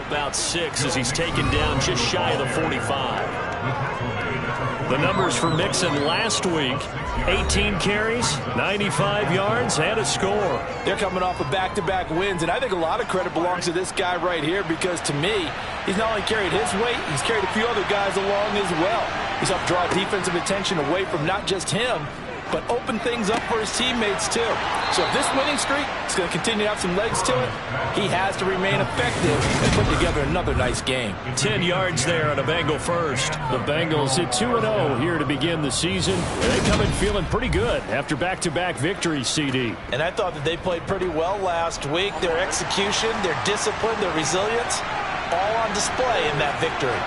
about 6 as he's taken down just shy of the 45. The numbers for Mixon last week: 18 carries, 95 yards, and a score. They're coming off of back-to-back wins, and I think a lot of credit belongs to this guy right here because, to me, he's not only carried his weight, he's carried a few other guys along as well. He's helped draw defensive attention away from not just him, but open things up for his teammates, too. So if this winning streak is going to continue to have some legs to it, he has to remain effective and put together another nice game. 10 yards there on a Bengal first. The Bengals at 2-0 here to begin the season. They come in feeling pretty good after back-to-back victories, CD. And I thought that they played pretty well last week. Their execution, their discipline, their resilience, all on display in that victory.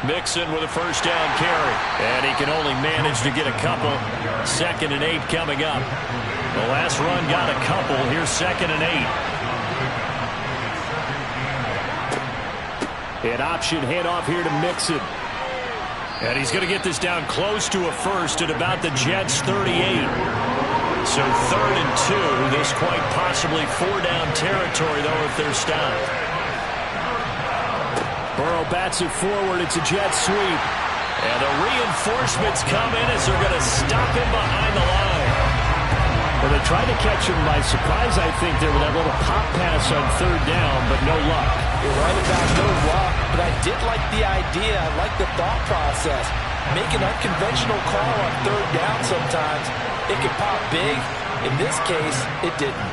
Mixon with a first down carry, and he can only manage to get a couple. 2nd and 8 coming up. The last run got a couple. Here's 2nd and 8. An option handoff here to Mixon. And he's going to get this down close to a first at about the Jets' 38. So 3rd and 2. This quite possibly 4-down territory, though, if they're stopped. Burrow bats it forward. It's a jet sweep. And the reinforcements come in as they're going to stop him behind the line. Well, they tried to catch him by surprise, I think, there with that little pop pass on 3rd down, but no luck. You're right about no luck, but I did like the idea. I like the thought process. Make an unconventional call on 3rd down sometimes. It can pop big. In this case, it didn't.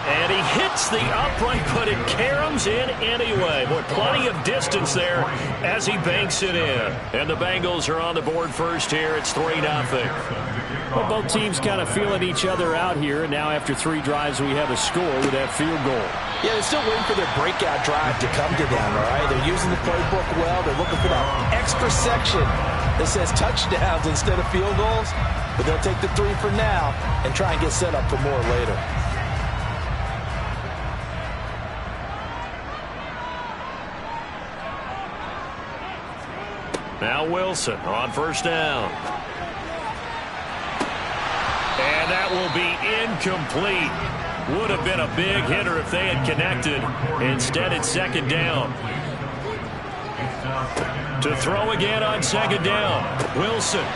And he hits the upright, but it caroms in anyway. Boy, plenty of distance there as he banks it in. And the Bengals are on the board first here. It's 3-0. Well, both teams kind of feeling each other out here. And now after 3 drives, we have a score with that field goal. Yeah, they're still waiting for their breakout drive to come to them, all right? They're using the playbook well. They're looking for that extra section that says touchdowns instead of field goals. But they'll take the 3 for now and try and get set up for more later. Now Wilson on first down. And that will be incomplete. Would have been a big hitter if they had connected. Instead, it's 2nd down. To throw again on 2nd down. Wilson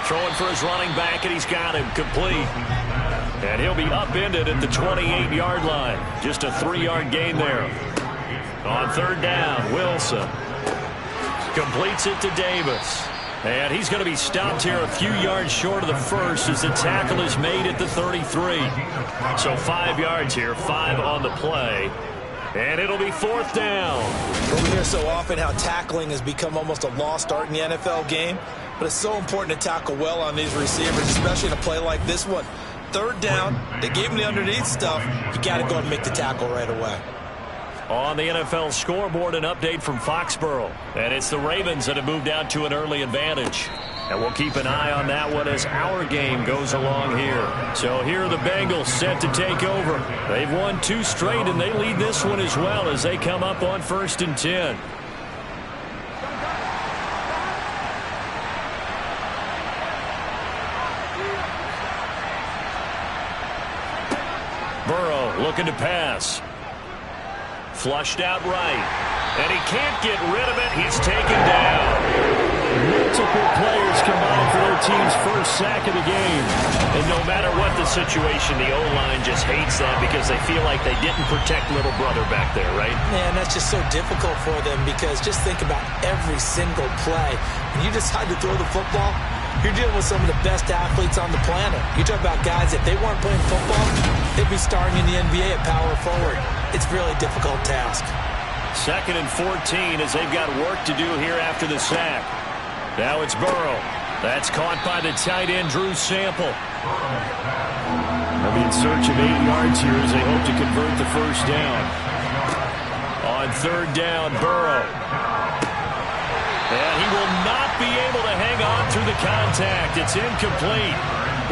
throwing for his running back, and he's got him complete. And he'll be upended at the 28-yard line. Just a 3-yard gain there. On 3rd down, Wilson completes it to Davis. And he's going to be stopped here a few yards short of the first as the tackle is made at the 33. So 5 yards here, 5 on the play. And it'll be 4th down. Well, we hear so often how tackling has become almost a lost art in the NFL game. But it's so important to tackle well on these receivers, especially in a play like this one. 3rd down, they gave him the underneath stuff. You got to go and make the tackle right away. On the NFL scoreboard, an update from Foxborough. And it's the Ravens that have moved out to an early advantage. And we'll keep an eye on that one as our game goes along here. So here are the Bengals set to take over. They've won 2 straight, and they lead this one as well as they come up on 1st and 10. Burrow looking to pass. Flushed out right. And he can't get rid of it. He's taken down. Multiple players combined for their team's first sack of the game. And no matter what the situation, the O-line just hates that because they feel like they didn't protect little brother back there, right? Man, that's just so difficult for them because just think about every single play. When you decide to throw the football, you're dealing with some of the best athletes on the planet. You talk about guys, if they weren't playing football, they'd be starting in the NBA at power forward. It's a really difficult task. 2nd and 14 as they've got work to do here after the sack. Now it's Burrow. That's caught by the tight end, Drew Sample. They'll be in search of 8 yards here as they hope to convert the first down. On 3rd down, Burrow. And he will not be able to hang on through the contact. It's incomplete.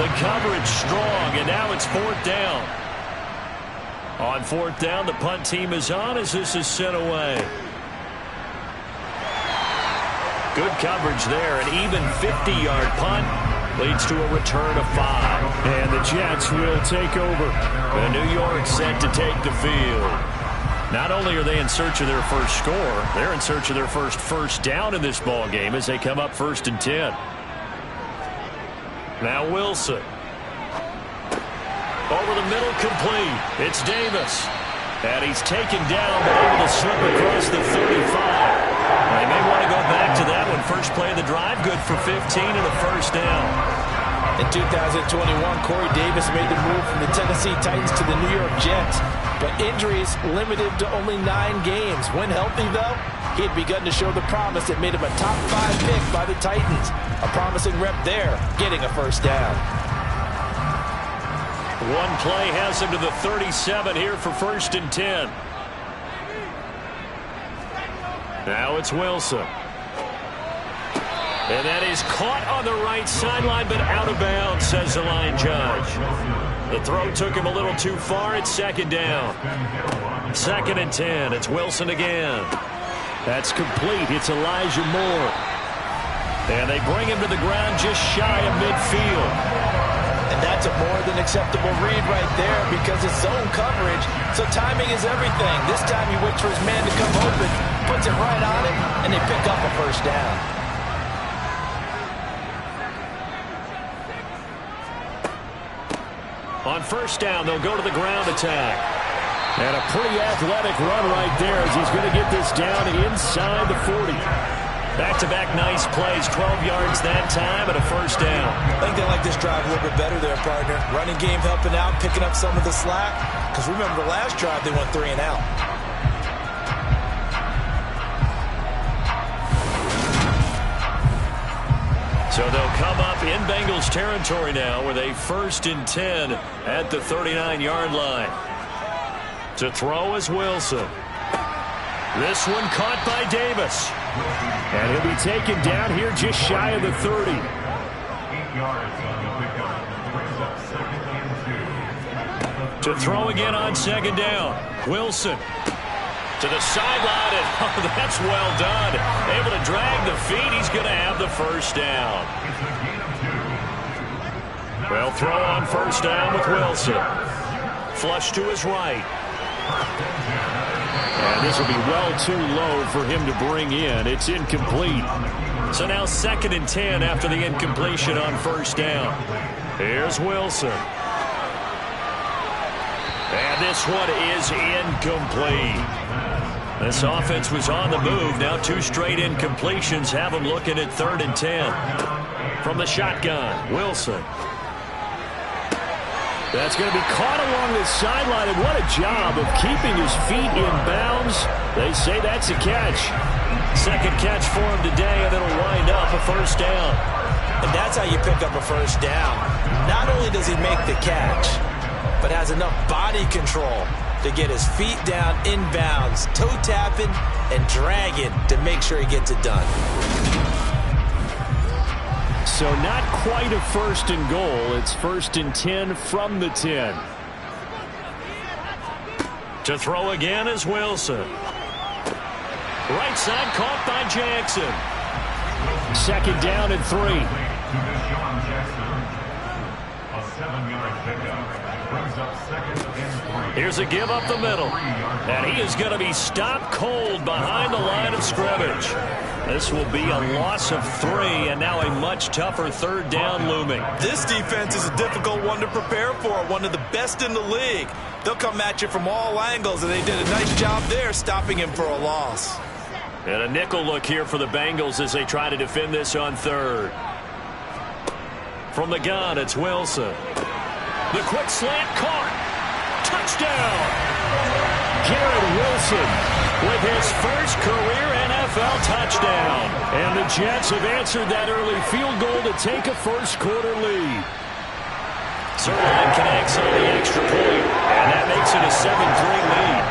The coverage strong, and now it's 4th down. On 4th down, the punt team is on as this is sent away. Good coverage there, an even 50-yard punt. Leads to a return of 5. And the Jets will take over. And New York set to take the field. Not only are they in search of their first score, they're in search of their first down in this ball game as they come up 1st and 10. Now Wilson. Over the middle, complete. It's Davis. And he's taken down, but able to slip across the 35. They may want to go back to that one. First play of the drive, good for 15 and a first down. In 2021, Corey Davis made the move from the Tennessee Titans to the New York Jets, but injuries limited to only 9 games. When healthy, though, he had begun to show the promise that made him a top 5 pick by the Titans. A promising rep there, getting a first down. One play has him to the 37 here for 1st and 10. Now it's Wilson. And that is caught on the right sideline, but out of bounds, says the line judge. The throw took him a little too far. It's 2nd down. 2nd and 10. It's Wilson again. That's complete. It's Elijah Moore. And they bring him to the ground just shy of midfield. And that's a more than acceptable read right there because it's zone coverage, so timing is everything. This time he waits for his man to come open, puts it right on him, and they pick up a first down. On 1st down, they'll go to the ground attack. And a pretty athletic run right there as he's going to get this down inside the 40. Back-to-back nice plays, 12 yards that time and a first down. I think they like this drive a little bit better there, partner. Running game helping out, picking up some of the slack. Because remember, the last drive they went 3 and out. So they'll come up in Bengals territory now with a 1st and 10 at the 39-yard line. To throw is Wilson. This one caught by Davis. And he'll be taken down here just shy of the 30. To throw again on 2nd down. Wilson to the sideline, and oh, that's well done. Able to drag the feet. He's going to have the first down. Well, throw on 1st down with Wilson. Flush to his right. And this will be well too low for him to bring in. It's incomplete. So now 2nd and 10 after the incompletion on 1st down. Here's Wilson. And this one is incomplete. This offense was on the move. Now 2 straight incompletions have them looking at 3rd and 10. From the shotgun, Wilson. That's going to be caught along the sideline, and what a job of keeping his feet in bounds. They say that's a catch. 2nd catch for him today, and it'll wind up a first down. And that's how you pick up a first down. Not only does he make the catch, but has enough body control to get his feet down in bounds, toe tapping and dragging to make sure he gets it done. So not quite a 1st and goal. It's 1st and 10 from the 10. To throw again is Wilson. Right side caught by Jackson. 2nd down and 3. Here's a give up the middle. And he is going to be stopped cold behind the line of scrimmage. This will be a loss of 3, and now a much tougher 3rd down looming. This defense is a difficult one to prepare for, one of the best in the league. They'll come at you from all angles, and they did a nice job there stopping him for a loss. And a nickel look here for the Bengals as they try to defend this on 3rd. From the gun, it's Wilson. The quick slant caught. Touchdown! Garrett Wilson with his first career NFL touchdown. And the Jets have answered that early field goal to take a first-quarter lead. Zerline connects on the extra point, and that makes it a 7-3 lead.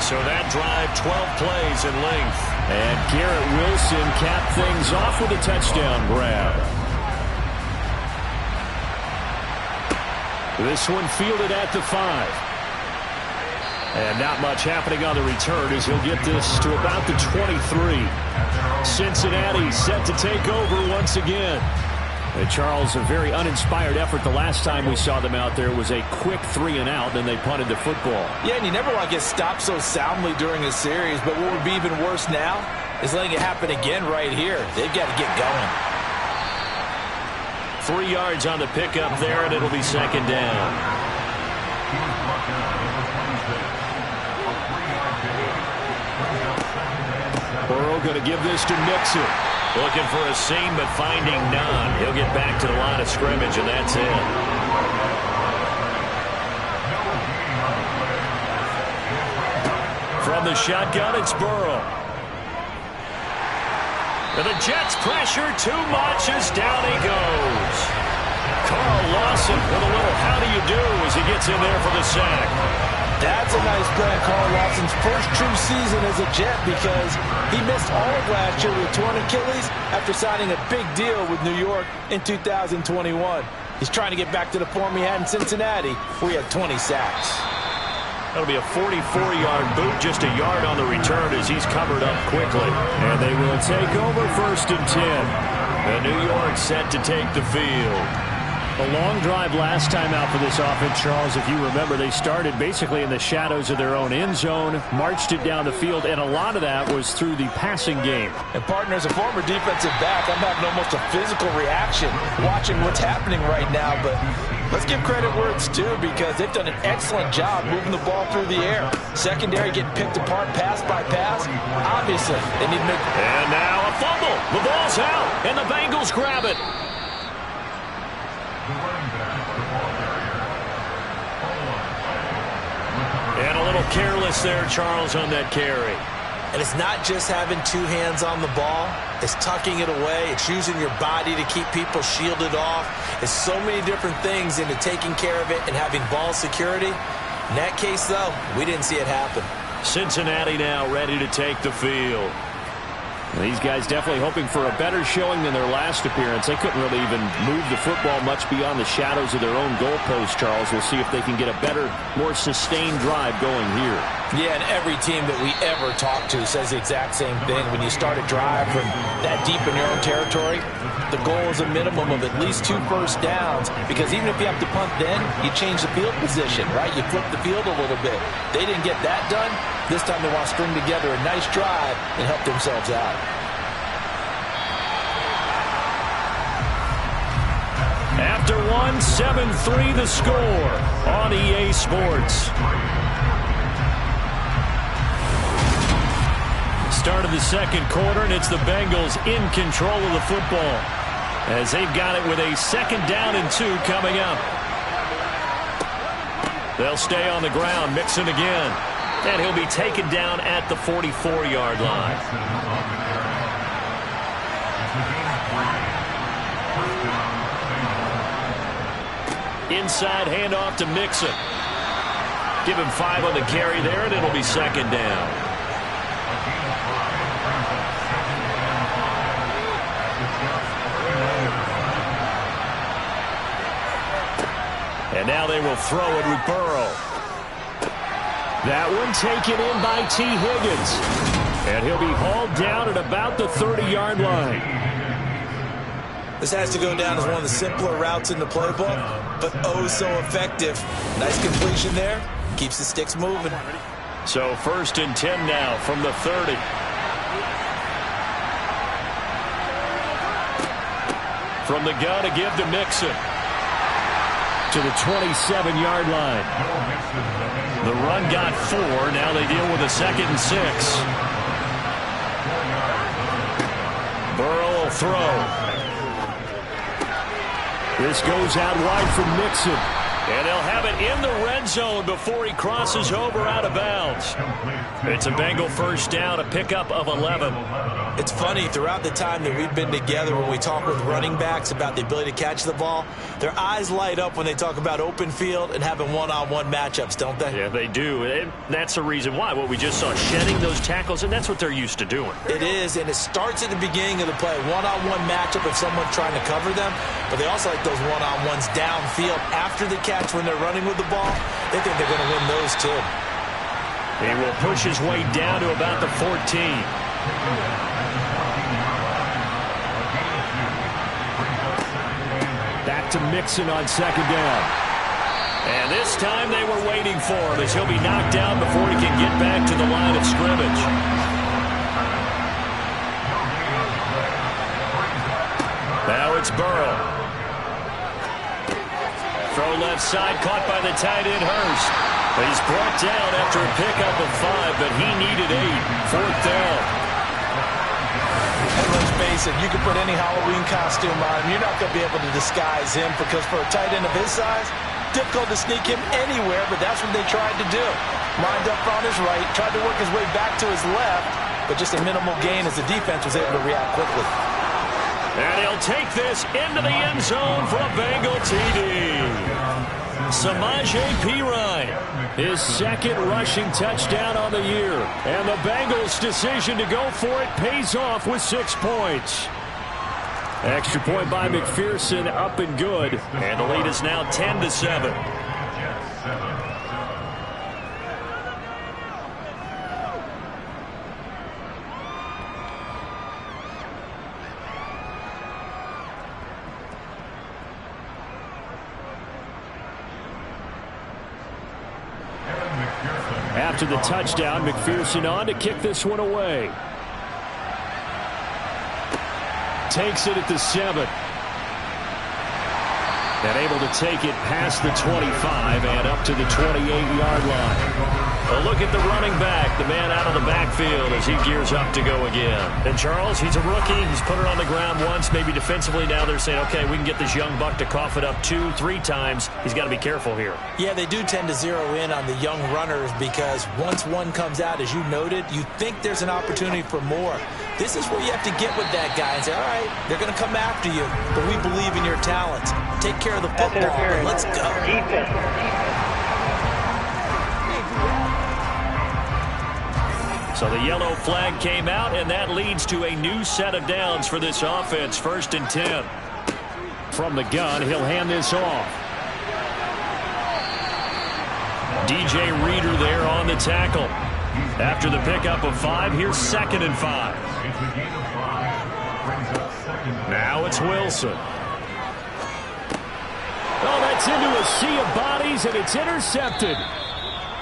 So that drive, 12 plays in length. And Garrett Wilson capped things off with a touchdown grab. This one fielded at the 5. And not much happening on the return as he'll get this to about the 23. Cincinnati set to take over once again. And Charles, a very uninspired effort. The last time we saw them out there was a quick 3-and-out, then they punted the football. Yeah, and you never want to get stopped so soundly during a series, but what would be even worse now is letting it happen again right here. They've got to get going. 3 yards on the pickup there, and it'll be second down. Burrow going to give this to Mixon. Looking for a seam, but finding none. He'll get back to the line of scrimmage, and that's it. From the shotgun, it's Burrow. And the Jets pressure too much as down he goes. Carl Lawson with a little how do you do as he gets in there for the sack. That's a nice play on Carl Lawson's first true season as a Jet, because he missed all of last year with a torn Achilles after signing a big deal with New York in 2021. He's trying to get back to the form he had in Cincinnati, where he had 20 sacks. That'll be a 44-yard boot, just a yard on the return as he's covered up quickly. And they will take over 1st and 10. And New York set to take the field. A long drive last time out for this offense, Charles. If you remember, they started basically in the shadows of their own end zone, marched it down the field, and a lot of that was through the passing game. And partner, as a former defensive back, I'm having almost a physical reaction watching what's happening right now. But let's give credit where it's due, because they've done an excellent job moving the ball through the air. Secondary getting picked apart pass by pass. Obviously, they need to make... And now a fumble. The ball's out, and the Bengals grab it. And a little careless there, Charles, on that carry. And it's not just having 2 hands on the ball. It's tucking it away. It's using your body to keep people shielded off. It's so many different things into taking care of it and having ball security. In that case, though, we didn't see it happen. Cincinnati now ready to take the field. These guys definitely hoping for a better showing than their last appearance. They couldn't really even move the football much beyond the shadows of their own goalpost, Charles. We'll see if they can get a better, more sustained drive going here. Yeah, and every team that we ever talk to says the exact same thing. When you start a drive from that deep in your own territory, the goal is a minimum of at least 2 first downs, because even if you have to punt then, you change the field position, right? You flip the field a little bit. They didn't get that done. This time they want to string together a nice drive and help themselves out. After 7-3 the score on EA Sports. Start of the second quarter, and it's the Bengals in control of the football as they've got it with a 2nd down and 2 coming up. They'll stay on the ground, Mixon again. And he'll be taken down at the 44-yard line. Inside handoff to Mixon. Give him 5 on the carry there, and it'll be 2nd down. And now they will throw it with Burrow. That one taken in by T. Higgins. And he'll be hauled down at about the 30-yard line. This has to go down as one of the simpler routes in the playbook, but oh so effective. Nice completion there. Keeps the sticks moving. So 1st and 10 now from the 30. From the gun to give to Mixon. To the 27-yard line. The run got 4. Now they deal with a 2nd and 6. Burrow will throw. This goes out wide from Mixon. And they'll have it in the red zone before he crosses over out of bounds. It's a Bengal 1st down, a pickup of 11. It's funny, throughout the time that we've been together, when we talk with running backs about the ability to catch the ball, their eyes light up when they talk about open field and having one-on-one matchups, don't they? Yeah, they do. And that's the reason why. What we just saw, shedding those tackles, and that's what they're used to doing. It is, and it starts at the beginning of the play. One-on-one matchup if someone's trying to cover them, but they also like those one-on-ones downfield after the catch when they're running with the ball. They think they're going to win those too. He will push his way down to about the 14. to Mixon on second down. And this time they were waiting for him as he'll be knocked down before he can get back to the line of scrimmage. Now it's Burrow. Throw left side, caught by the tight end Hurst. He's brought down after a pickup of 5, but he needed 8. Fourth down. And let's face it, you can put any Halloween costume on him. You're not going to be able to disguise him because for a tight end of his size, difficult to sneak him anywhere, but that's what they tried to do. Lined up on his right, tried to work his way back to his left, but just a minimal gain as the defense was able to react quickly. And he'll take this into the end zone for a Bengal TD. Samaje Perine, his second rushing touchdown on the year. And the Bengals' decision to go for it pays off with 6 points. Extra point by McPherson, up and good. And the lead is now 10-7. After the touchdown, McPherson on to kick this one away. Takes it at the 7. And able to take it past the 25 and up to the 28-yard line. A look at the running back, the man out of the backfield as he gears up to go again. And Charles, he's a rookie. He's put it on the ground once, maybe defensively. Now they're saying, okay, we can get this young buck to cough it up 2, 3 times. He's got to be careful here. Yeah, they do tend to zero in on the young runners because once one comes out, as you noted, you think there's an opportunity for more. This is where you have to get with that guy and say, all right, they're going to come after you, but we believe in your talents. Take care of the football, and let's go. So the yellow flag came out, and that leads to a new set of downs for this offense. 1st and 10. From the gun, he'll hand this off. DJ Reader there on the tackle. After the pickup of 5, here's 2nd and 5. Now it's Wilson. Oh, that's into a sea of bodies, and it's intercepted.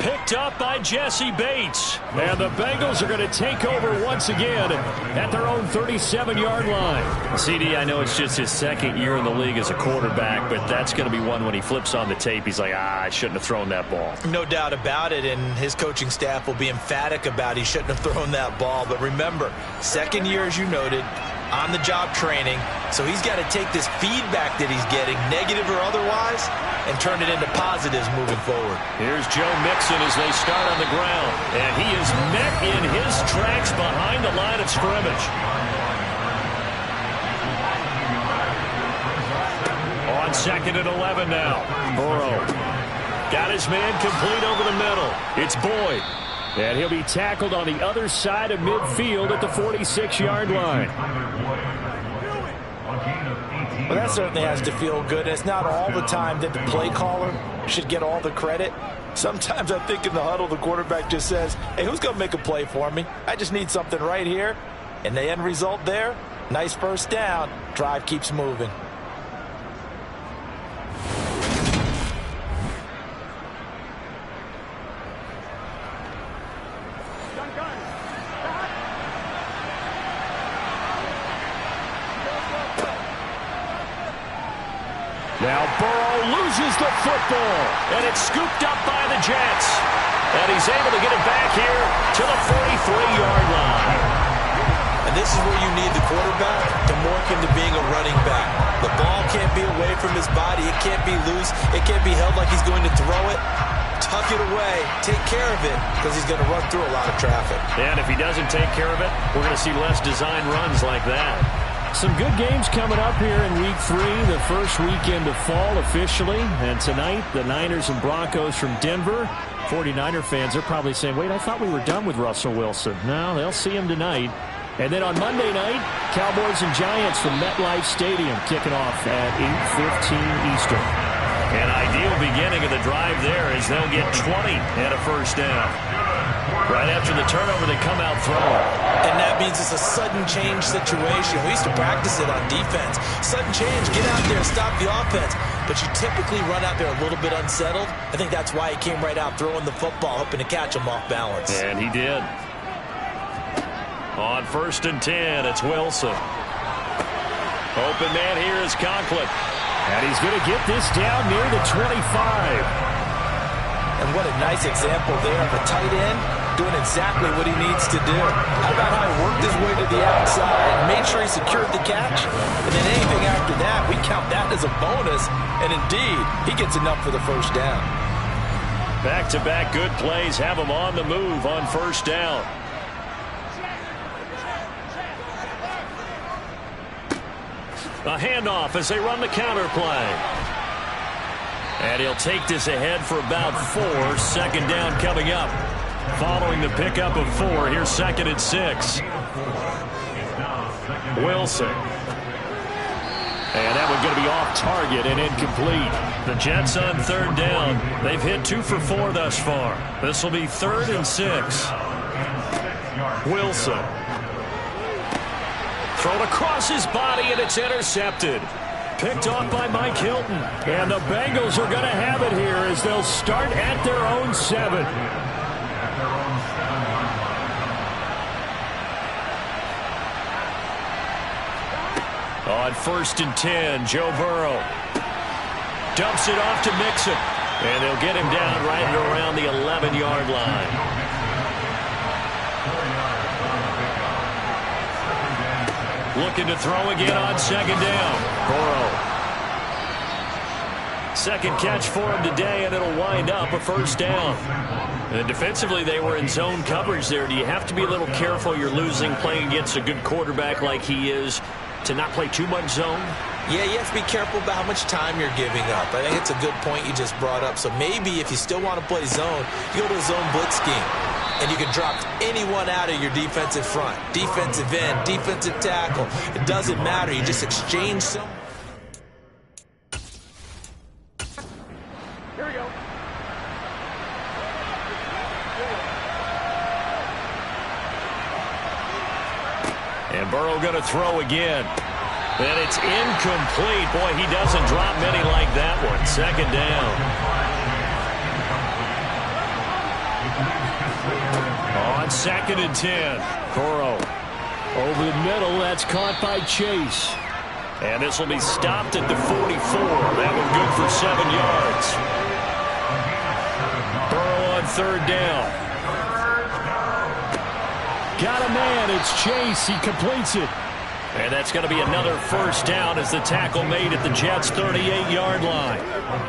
Picked up by Jesse Bates. And the Bengals are going to take over once again at their own 37-yard line. CD, I know it's just his 2nd year in the league as a quarterback, but that's going to be one when he flips on the tape. He's like, I shouldn't have thrown that ball. No doubt about it, and his coaching staff will be emphatic about he shouldn't have thrown that ball. But remember, 2nd year, as you noted, on-the-job training, so he's got to take this feedback that he's getting, negative or otherwise, and turn it into positives moving forward. Here's Joe Mixon as they start on the ground, and he is met in his tracks behind the line of scrimmage. On 2nd and 11 now. Burrow got his man complete over the middle. It's Boyd. And he'll be tackled on the other side of midfield at the 46-yard line. Well, that certainly has to feel good. It's not all the time that the play caller should get all the credit. Sometimes I think in the huddle, the quarterback just says, hey, who's going to make a play for me? I just need something right here. And the end result there, nice first down. Drive keeps moving. Now Burrow loses the football. And it's scooped up by the Jets. And he's able to get it back here to the 43-yard line. And this is where you need the quarterback to morph into being a running back. The ball can't be away from his body. It can't be loose. It can't be held like he's going to throw it. Tuck it away. Take care of it because he's going to run through a lot of traffic. And if he doesn't take care of it, we're going to see less design runs like that. Some good games coming up here in Week 3, the first weekend of fall officially. And tonight, the Niners and Broncos from Denver. 49er fans are probably saying, wait, I thought we were done with Russell Wilson. No, they'll see him tonight. And then on Monday night, Cowboys and Giants from MetLife Stadium kicking off at 8:15 Eastern. An ideal beginning of the drive there as they'll get 20 and a first down. Right after the turnover, they come out throwing. And that means it's a sudden change situation. We used to practice it on defense. Sudden change, get out there, stop the offense. But you typically run out there a little bit unsettled. I think that's why he came right out throwing the football, hoping to catch him off balance. And he did. On 1st and 10, it's Wilson. Open man here is Conklin. And he's going to get this down near the 25. And what a nice example there of a tight end doing exactly what he needs to do. How about how he worked his way to the outside, made sure he secured the catch, and then anything after that, we count that as a bonus. And indeed, he gets enough for the first down. Back-to-back good plays have him on the move on 1st down. A handoff as they run the counter play. And he'll take this ahead for about 4. 2nd down coming up. Following the pickup of 4, here's 2nd and 6. Wilson. And that one going to be off target and incomplete. The Jets on 3rd down. They've hit 2 for 4 thus far. This will be 3rd and 6. Wilson. Thrown across his body, and it's intercepted. Picked off by Mike Hilton. And the Bengals are going to have it here as they'll start at their own 7. On 1st and 10, Joe Burrow dumps it off to Mixon. And they'll get him down right at around the 11-yard line. Looking to throw again on 2nd down. Burrow. 2nd catch for him today, and it'll wind up a 1st down. And defensively, they were in zone coverage there. Do you have to be a little careful? You're losing playing against a good quarterback like he is to not play too much zone? Yeah, you have to be careful about how much time you're giving up. I think it's a good point you just brought up. So maybe if you still want to play zone, you go to a zone blitz scheme. And you can drop anyone out of your defensive front. Defensive end, defensive tackle. It doesn't matter. You just exchange some. Here we go. And Burrow going to throw again. And it's incomplete. Boy, he doesn't drop many like that one. 2nd down. On 2nd and 10, Burrow. Over the middle, that's caught by Chase. And this will be stopped at the 44. That one good for 7 yards. Burrow on 3rd down. Got a man, it's Chase, he completes it. And that's going to be another 1st down as the tackle made at the Jets' 38-yard line.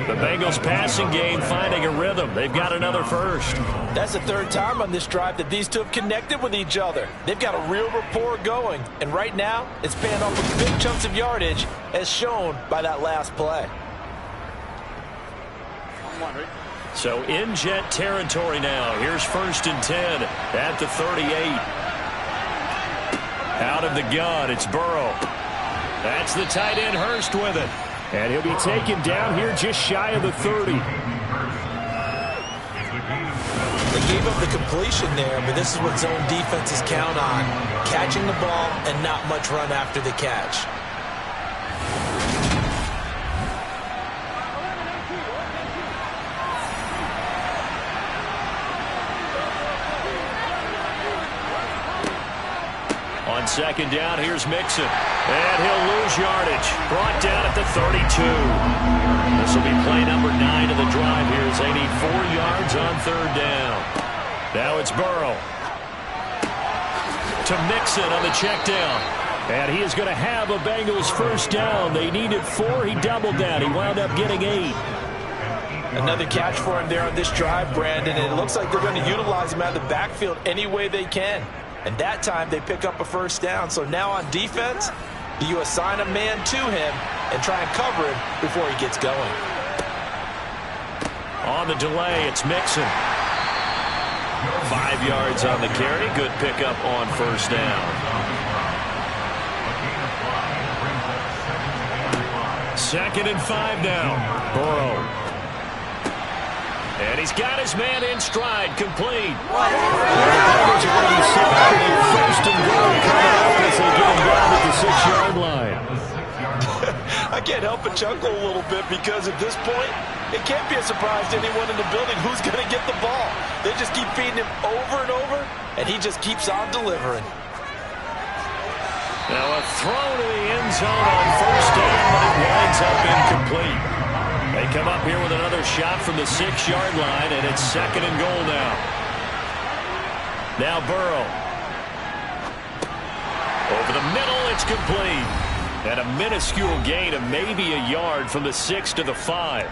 The Bengals passing game finding a rhythm. They've got another 1st. That's the 3rd time on this drive that these two have connected with each other. They've got a real rapport going. And right now, it's paying off with big chunks of yardage, as shown by that last play. So in Jet territory now. Here's 1st and 10 at the 38. Out of the gun, it's Burrow. That's the tight end, Hurst, with it. And he'll be taken down here just shy of the 30. They gave up the completion there, but this is what zone defenses count on. Catching the ball and not much run after the catch. On 2nd down, here's Mixon. And he'll lose yardage. Brought down at the 32. This will be play number 9 of the drive here as they need 4 yards on 3rd down. Now it's Burrow. To Mixon on the check down. And he is going to have a Bengals 1st down. They needed 4. He doubled that. He wound up getting 8. Another catch for him there on this drive, Brandon. And it looks like they're going to utilize him out of the backfield any way they can. And that time they pick up a 1st down. So now on defense, do you assign a man to him and try and cover him before he gets going? On the delay, it's Mixon. 5 yards on the carry. Good pickup on 1st down. 2nd and 5 now. Burrow. And he's got his man in stride, complete. The Bengals are going to be set up in first and goal coming up as they get him down at the 6-yard line. I can't help but chuckle a little bit because at this point, it can't be a surprise to anyone in the building who's going to get the ball. They just keep feeding him over and over, and he just keeps on delivering. Now a throw to the end zone on first down, but it winds up incomplete. They come up here with another shot from the 6-yard line, and it's second and goal now. Now Burrow. Over the middle, it's complete. And a minuscule gain of maybe a yard from the 6 to the 5.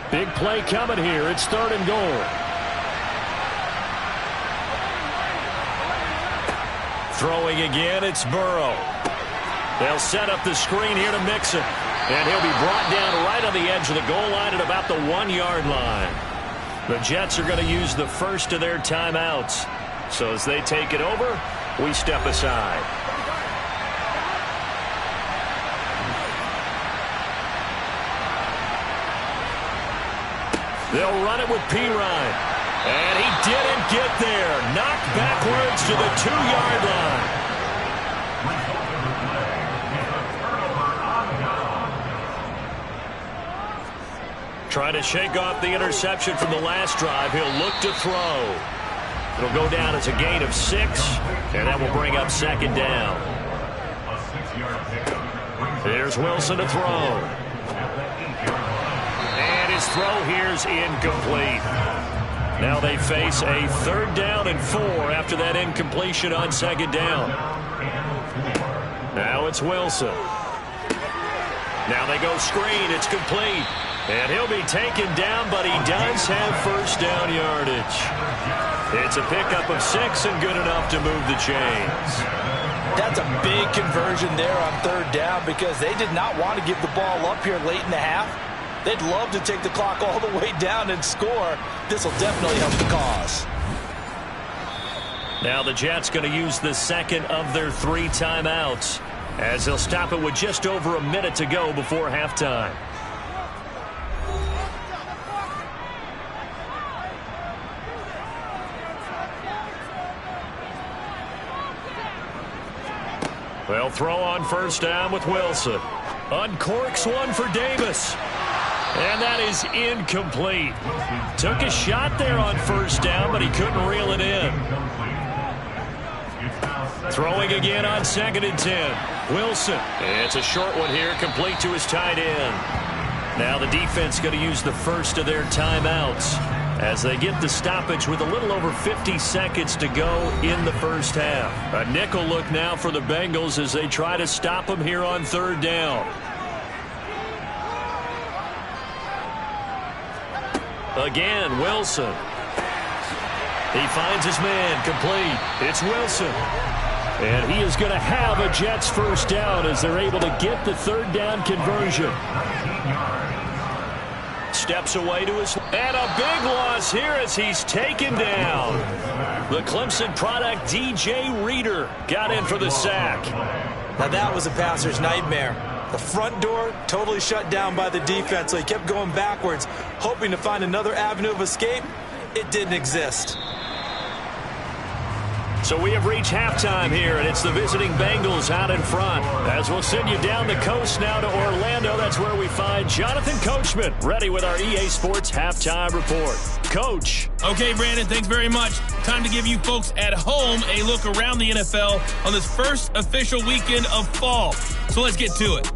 Big play coming here. It's third and goal. Throwing again, it's Burrow. They'll set up the screen here to Mixon. And he'll be brought down right on the edge of the goal line at about the 1-yard line. The Jets are going to use the first of their timeouts. So as they take it over, we step aside. They'll run it with Pirine. And he didn't get there. Knocked backwards to the 2-yard line. Trying to shake off the interception from the last drive. He'll look to throw. It'll go down as a gain of 6, and that will bring up second down. Here's Wilson to throw. And his throw here's incomplete. Now they face a 3rd down and 4 after that incompletion on second down. Now it's Wilson. Now they go screen. It's complete. And he'll be taken down, but he does have first down yardage. It's a pickup of 6 and good enough to move the chains. That's a big conversion there on 3rd down because they did not want to give the ball up here late in the half. They'd love to take the clock all the way down and score. This will definitely help the cause. Now the Jets going to use the second of their 3 timeouts as they'll stop it with just over a minute to go before halftime. They'll throw on first down with Wilson. Uncorks one for Davis. And that is incomplete. Took a shot there on first down, but he couldn't reel it in. Throwing again on 2nd and 10. Wilson. It's a short one here, complete to his tight end. Now the defense going to use the first of their timeouts as they get the stoppage with a little over 50 seconds to go in the first half. A nickel look now for the Bengals as they try to stop them here on 3rd down. Again, Wilson. He finds his man, complete. It's Wilson. And he is going to have a Jets first down as they're able to get the 3rd down conversion. Steps away to his... And a big loss here as he's taken down. The Clemson product, DJ Reader, got in for the sack. Now that was a passer's nightmare. The front door totally shut down by the defense, so he kept going backwards, hoping to find another avenue of escape. It didn't exist. So we have reached halftime here, and it's the visiting Bengals out in front. As we'll send you down the coast now to Orlando, that's where we find Jonathan Coachman, ready with our EA Sports Halftime Report. Coach. Okay, Brandon, thanks very much. Time to give you folks at home a look around the NFL on this first official weekend of fall. So let's get to it.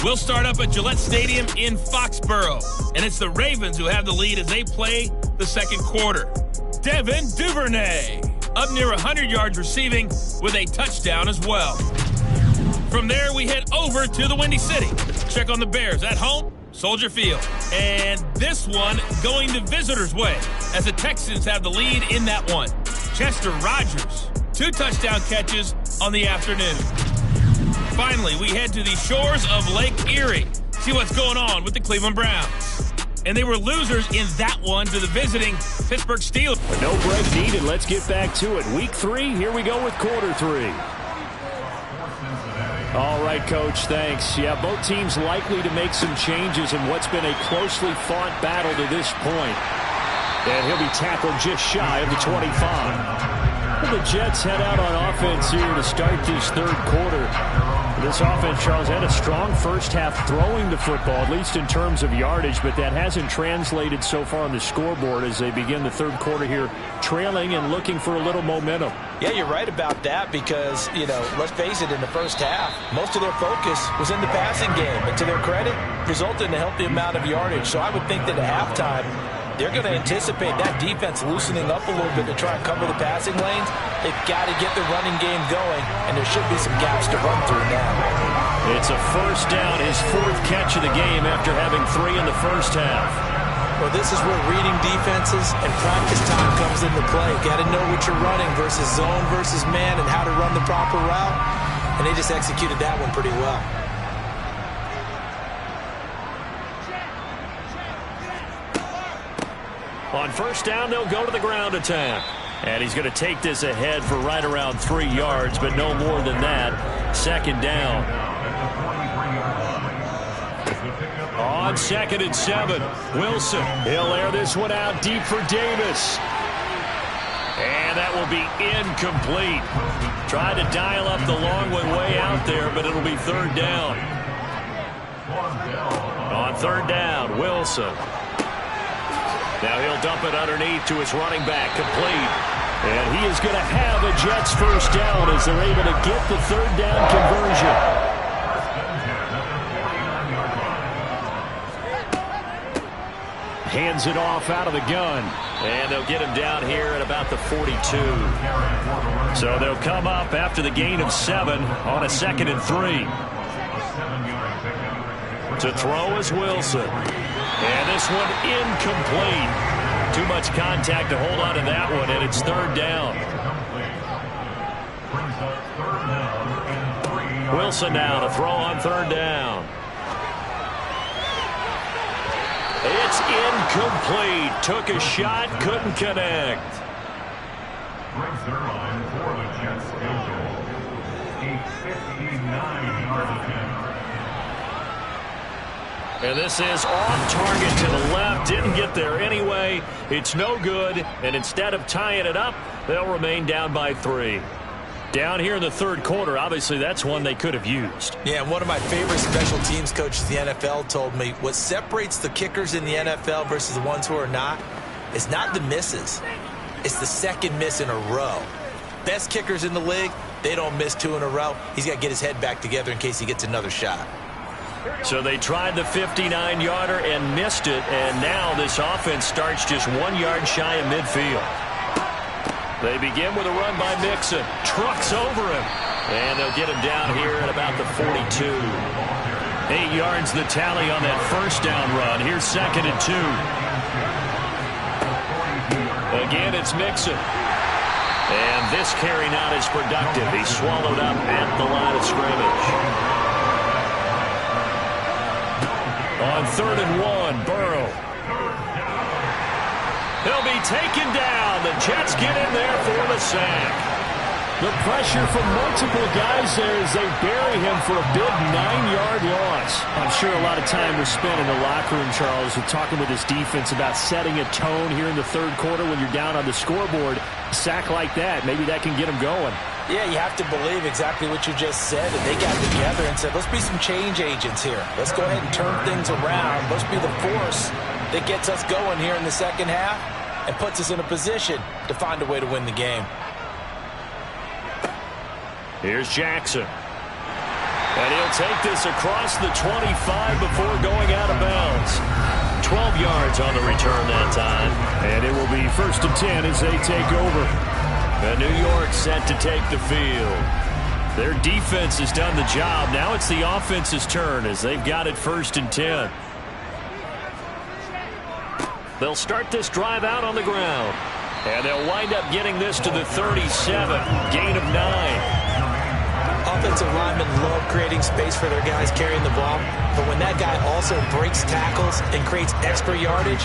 We'll start up at Gillette Stadium in Foxborough, and it's the Ravens who have the lead as they play the second quarter. Devin Duvernay up near 100 yards receiving with a touchdown as well. From there, we head over to the Windy City. Check on the Bears at home, Soldier Field. And this one going the visitors' way as the Texans have the lead in that one. Chester Rogers, 2 touchdown catches on the afternoon. Finally, we head to the shores of Lake Erie. See what's going on with the Cleveland Browns. And they were losers in that one to the visiting Pittsburgh Steelers. But no break needed. Let's get back to it. Week 3, here we go with quarter 3. All right, Coach, thanks. Yeah, both teams likely to make some changes in what's been a closely fought battle to this point. And he'll be tackled just shy of the 25. Well, the Jets head out on offense here to start this third quarter. This offense, Charles, had a strong first half throwing the football, at least in terms of yardage, but that hasn't translated so far on the scoreboard as they begin the third quarter here, trailing and looking for a little momentum. Yeah, you're right about that because, let's face it, in the first half, most of their focus was in the passing game. And to their credit, resulted in a healthy amount of yardage. So I would think that at halftime, they're going to anticipate that defense loosening up a little bit to try and cover the passing lanes. They've got to get the running game going, and there should be some gaps to run through now. It's a first down, his fourth catch of the game after having 3 in the first half. Well, this is where reading defenses and practice time comes into play. Got to know what you're running versus zone versus man and how to run the proper route. And they just executed that one pretty well. On first down, they'll go to the ground attack. And he's going to take this ahead for right around 3 yards, but no more than that. Second down. On 2nd and 7, Wilson. He'll air this one out deep for Davis. And that will be incomplete. Tried to dial up the long one way out there, but it'll be third down. On third down, Wilson. Now he'll dump it underneath to his running back, complete. And he is going to have a Jets first down as they're able to get the third down conversion. Hands it off out of the gun. And they'll get him down here at about the 42. So they'll come up after the gain of 7 on a 2nd and 3. To throw is Wilson. And this one incomplete. Too much contact to hold on to that one, and it's third down. Wilson now to throw on third down. It's incomplete. Took a shot, couldn't connect. Brings their line for the Jets field goal. A 59-yard attempt. And this is off target to the left. Didn't get there anyway. It's no good. And instead of tying it up, they'll remain down by 3. Down here in the third quarter, obviously that's one they could have used. Yeah, and one of my favorite special teams coaches in the NFL told me what separates the kickers in the NFL versus the ones who are not is not the misses. It's the second miss in a row. Best kickers in the league, they don't miss 2 in a row. He's got to get his head back together in case he gets another shot. So they tried the 59-yarder and missed it, and now this offense starts just 1 yard shy of midfield. They begin with a run by Mixon. Trucks over him. And they'll get him down here at about the 42. 8 yards the tally on that first down run. Here's 2nd and 2. Again, it's Mixon. And this carry not as productive. He's swallowed up at the line of scrimmage. On 3rd and 1, Burrow. He'll be taken down. The Jets get in there for the sack. The pressure from multiple guys there as they bury him for a big 9-yard loss. I'm sure a lot of time was spent in the locker room, Charles, with talking with his defense about setting a tone here in the third quarter when you're down on the scoreboard. A sack like that, maybe that can get him going. Yeah, you have to believe exactly what you just said. And they got together and said, let's be some change agents here. Let's go ahead and turn things around. Let's be the force that gets us going here in the second half and puts us in a position to find a way to win the game. Here's Jackson. And he'll take this across the 25 before going out of bounds. 12 yards on the return that time. And it will be 1st and 10 as they take over. And New York set to take the field. Their defense has done the job. Now it's the offense's turn as they've got it 1st and 10. They'll start this drive out on the ground. And they'll wind up getting this to the 37. Gain of 9. Offensive linemen love creating space for their guys carrying the ball. But when that guy also breaks tackles and creates extra yardage,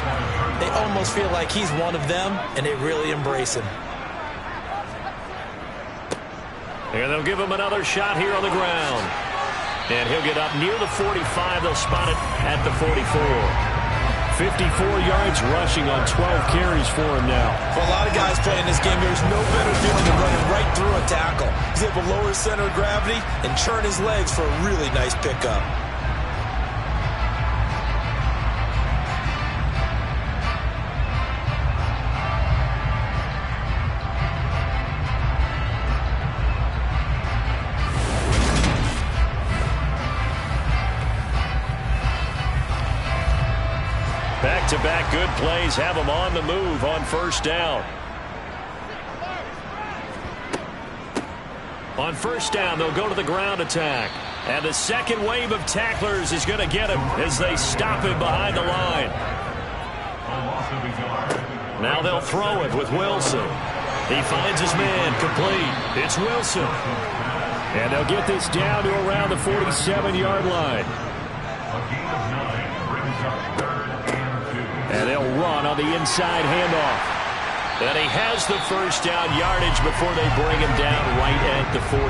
they almost feel like he's one of them, and they really embrace him. And they'll give him another shot here on the ground. And he'll get up near the 45. They'll spot it at the 44. 54 yards rushing on 12 carries for him now. For a lot of guys playing this game, there's no better feeling than running right through a tackle. He's able to lower his center of gravity and churn his legs for a really nice pickup. Back-to-back good plays have them on the move on first down. On first down, they'll go to the ground attack. And the second wave of tacklers is going to get him as they stop him behind the line. Now they'll throw it with Wilson. He finds his man, complete. It's Wilson. And they'll get this down to around the 47-yard line. And they'll run on the inside handoff. And he has the first down yardage before they bring him down right at the 45.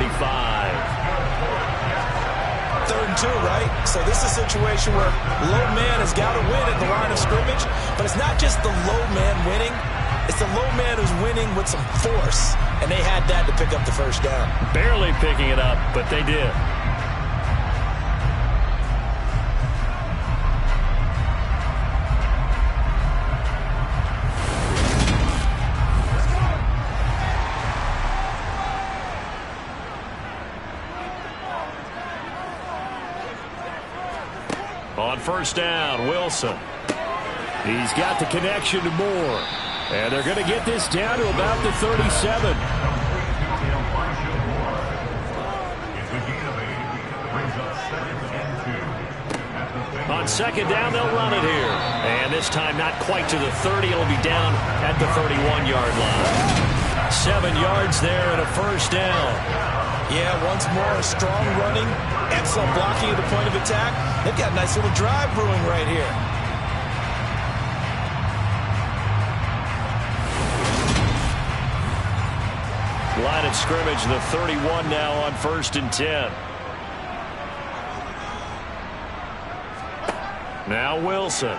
3rd and 2, right? So this is a situation where low man has got to win at the line of scrimmage. But it's not just the low man winning. It's the low man who's winning with some force. And they had that to pick up the first down. Barely picking it up, but they did. On first down, Wilson. He's got the connection to Moore. And they're going to get this down to about the 37. On second down, they'll run it here. And this time not quite to the 30. It'll be down at the 31-yard line. 7 yards there and a first down. Yeah, once more, strong running, excellent blocking at the point of attack. They've got a nice little drive brewing right here. Line of scrimmage, the 31 now on 1st and 10. Now Wilson.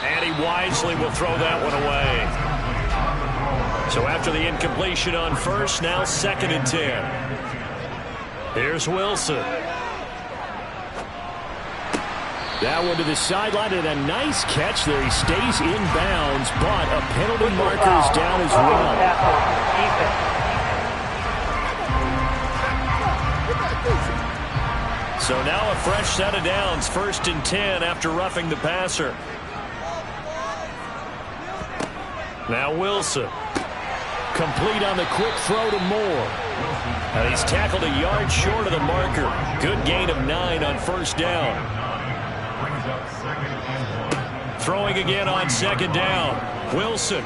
And he wisely will throw that one away. So after the incompletion on first, now 2nd and 10. Here's Wilson. That one to the sideline and a nice catch there. He stays in bounds, but a penalty marker is down as well. So now a fresh set of downs, 1st and 10 after roughing the passer. Now Wilson. Complete on the quick throw to Moore. And he's tackled a yard short of the marker. Good gain of 9 on first down. Throwing again on second down. Wilson.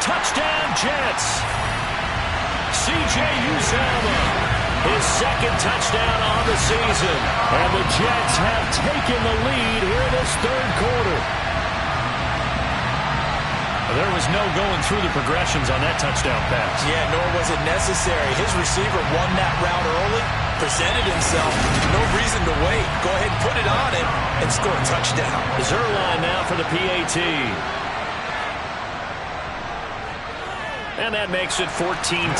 Touchdown Jets. C.J. Uzomah. His 2nd touchdown on the season. And the Jets have taken the lead here in this 3rd quarter. There was no going through the progressions on that touchdown pass. Yeah, nor was it necessary. His receiver won that route early, presented himself. No reason to wait. Go ahead and put it on him and score a touchdown. Zerline now for the PAT. And that makes it 14-10.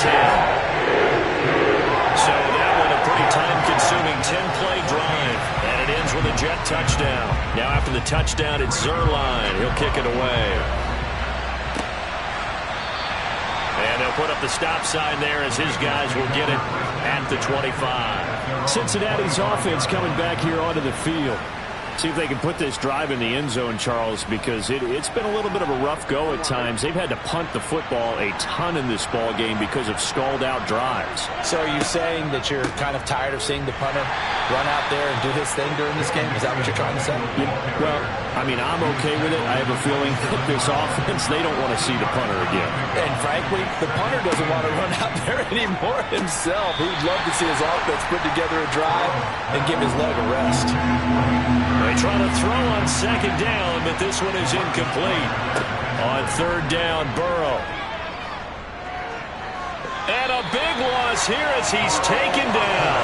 So that one a pretty time-consuming 10-play drive. And it ends with a Jet touchdown. Now after the touchdown, it's Zerline. He'll kick it away. And they'll put up the stop sign there as his guys will get it at the 25. Cincinnati's offense coming back here onto the field. See if they can put this drive in the end zone, Charles, because it's been a little bit of a rough go at times. They've had to punt the football a ton in this ball game because of stalled-out drives. So are you saying that you're kind of tired of seeing the punter run out there and do his thing during this game? Is that what you're trying to say? Yeah, well, I mean, I'm okay with it. I have a feeling that this offense, they don't want to see the punter again. And frankly, the punter doesn't want to run out there anymore himself. He would love to see his offense put together a drive and give his leg a rest. They try to throw on second down, but this one is incomplete. On third down, Burrow. And a big loss here as he's taken down.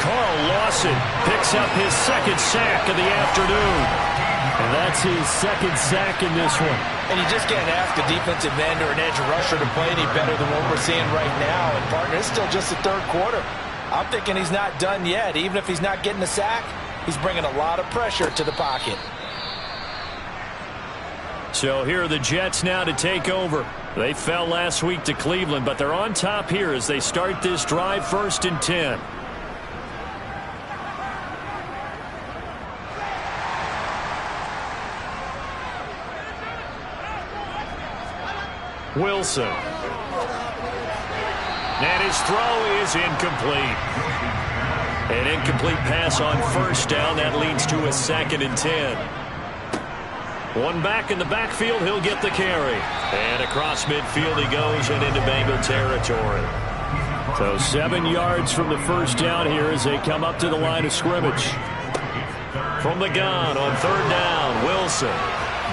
Carl Lawson picks up his second sack of the afternoon. And that's his second sack in this one. And you just can't ask a defensive end or an edge rusher to play any better than what we're seeing right now. And, partner, it's still just the third quarter. I'm thinking he's not done yet. Even if he's not getting a sack, he's bringing a lot of pressure to the pocket. So here are the Jets now to take over. They fell last week to Cleveland, but they're on top here as they start this drive, 1st and 10. Wilson. And his throw is incomplete. An incomplete pass on 1st down. That leads to a 2nd and 10. One back in the backfield. He'll get the carry. And across midfield he goes and into Bengal territory. So 7 yards from the 1st down here as they come up to the line of scrimmage. From the gun on 3rd down, Wilson.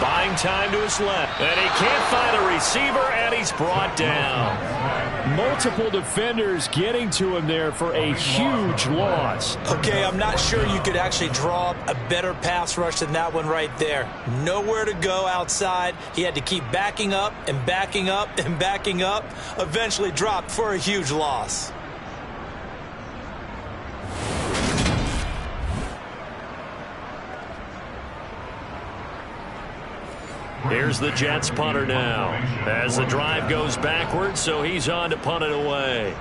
Buying time to his left. And he can't find a receiver, and he's brought down. Multiple defenders getting to him there for a huge loss. Okay, I'm not sure you could actually draw up a better pass rush than that one right there. Nowhere to go outside. He had to keep backing up and backing up and backing up. Eventually dropped for a huge loss. Here's the Jets punter now as the drive goes backwards, so he's on to punt it away.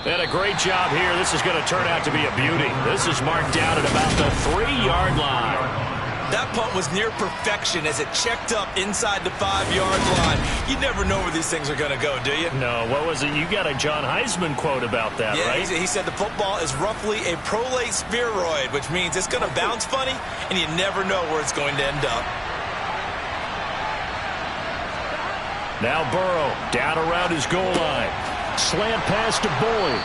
And a great job here. This is going to turn out to be a beauty. This is marked down at about the 3-yard line. That punt was near perfection as it checked up inside the 5-yard line. You never know where these things are going to go, do you? No, what was it? You got a John Heisman quote about that, yeah, right? He said the football is roughly a prolate spheroid, which means it's going to bounce funny, and you never know where it's going to end up. Now Burrow down around his goal line. Slant pass to Boyd.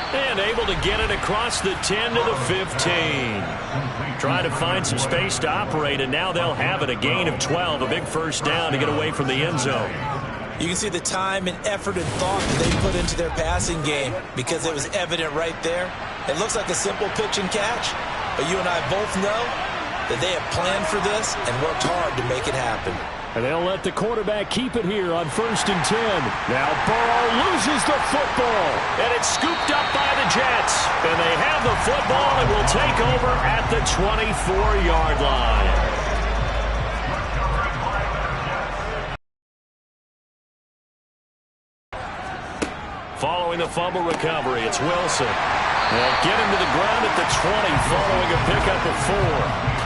And able to get it across the 10 to the 15. Trying to find some space to operate, and now they'll have it. A gain of 12, a big 1st down to get away from the end zone. You can see the time and effort and thought that they put into their passing game because it was evident right there. It looks like a simple pitch and catch, but you and I both know that they have planned for this and worked hard to make it happen. And they'll let the quarterback keep it here on 1st and 10. Now Burrow loses the football. And it's scooped up by the Jets. And they have the football and will take over at the 24-yard line. Following the fumble recovery, it's Wilson. They'll get him to the ground at the 20 following a pickup of 4.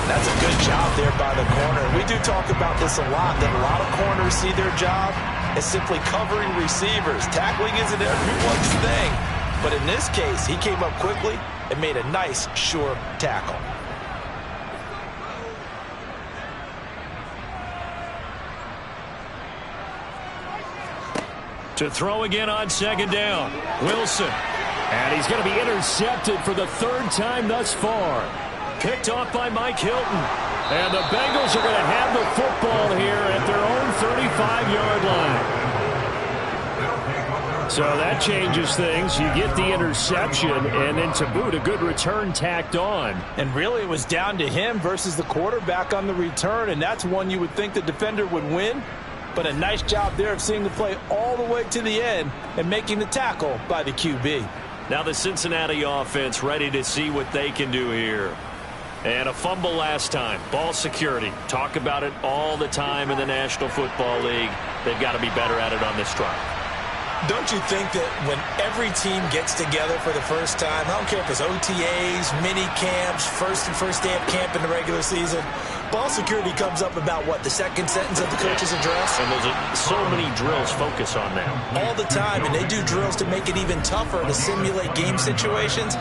That's a good job there by the corner. We do talk about this a lot, that a lot of corners see their job as simply covering receivers. Tackling isn't everyone's thing. But in this case, he came up quickly and made a nice, sure tackle. To throw again on 2nd down, Wilson. And he's going to be intercepted for the 3rd time thus far. Picked off by Mike Hilton. And the Bengals are going to have the football here at their own 35-yard line. So that changes things. You get the interception, and then to boot, a good return tacked on. And really, it was down to him versus the quarterback on the return, and that's one you would think the defender would win. But a nice job there of seeing the play all the way to the end and making the tackle by the QB. Now the Cincinnati offense ready to see what they can do here. And a fumble last time. Ball security. Talk about it all the time in the National Football League. They've got to be better at it on this drive. Don't you think that when every team gets together for the first time, I don't care if it's OTAs, mini camps, first day of camp in the regular season, ball security comes up about what, the second sentence of the coach's address? And there's so many drills focus on that. All the time, and they do drills to make it even tougher to simulate game situations.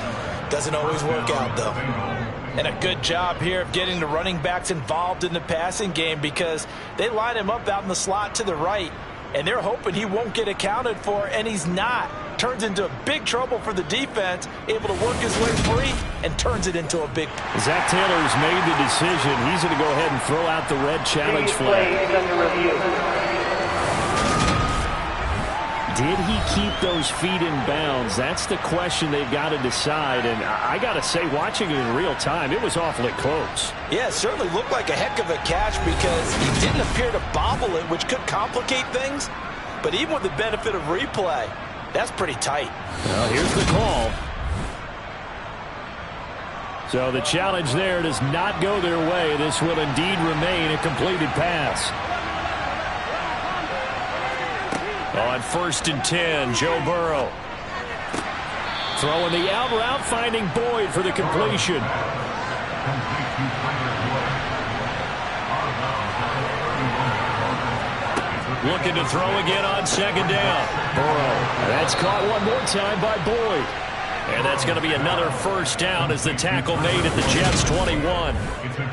Doesn't always work out, though. And a good job here of getting the running backs involved in the passing game because they line him up out in the slot to the right, and they're hoping he won't get accounted for, and he's not. turns into big trouble for the defense, able to work his way free, and turns it into a big. Zach Taylor's made the decision. He's going to go ahead and throw out the red challenge flag. Did he keep those feet in bounds? That's the question they've got to decide. And I got to say, watching it in real time, it was awfully close. Yeah, it certainly looked like a heck of a catch because he didn't appear to bobble it, which could complicate things. But even with the benefit of replay, that's pretty tight. Well, here's the call. So the challenge there does not go their way. This will indeed remain a completed pass. On 1st and 10, Joe Burrow. Throwing the out route, finding Boyd for the completion. Looking to throw again on 2nd down. Burrow. That's caught one more time by Boyd. And that's going to be another 1st down as the tackle made at the Jets' 21.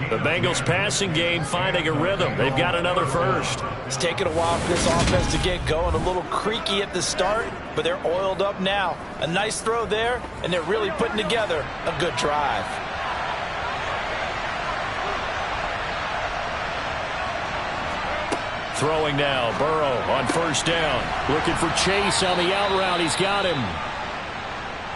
The Bengals passing game finding a rhythm. They've got another 1st. It's taken a while for this offense to get going. A little creaky at the start, but they're oiled up now. A nice throw there, and they're really putting together a good drive. Throwing now, Burrow on 1st down. Looking for Chase on the out route. He's got him.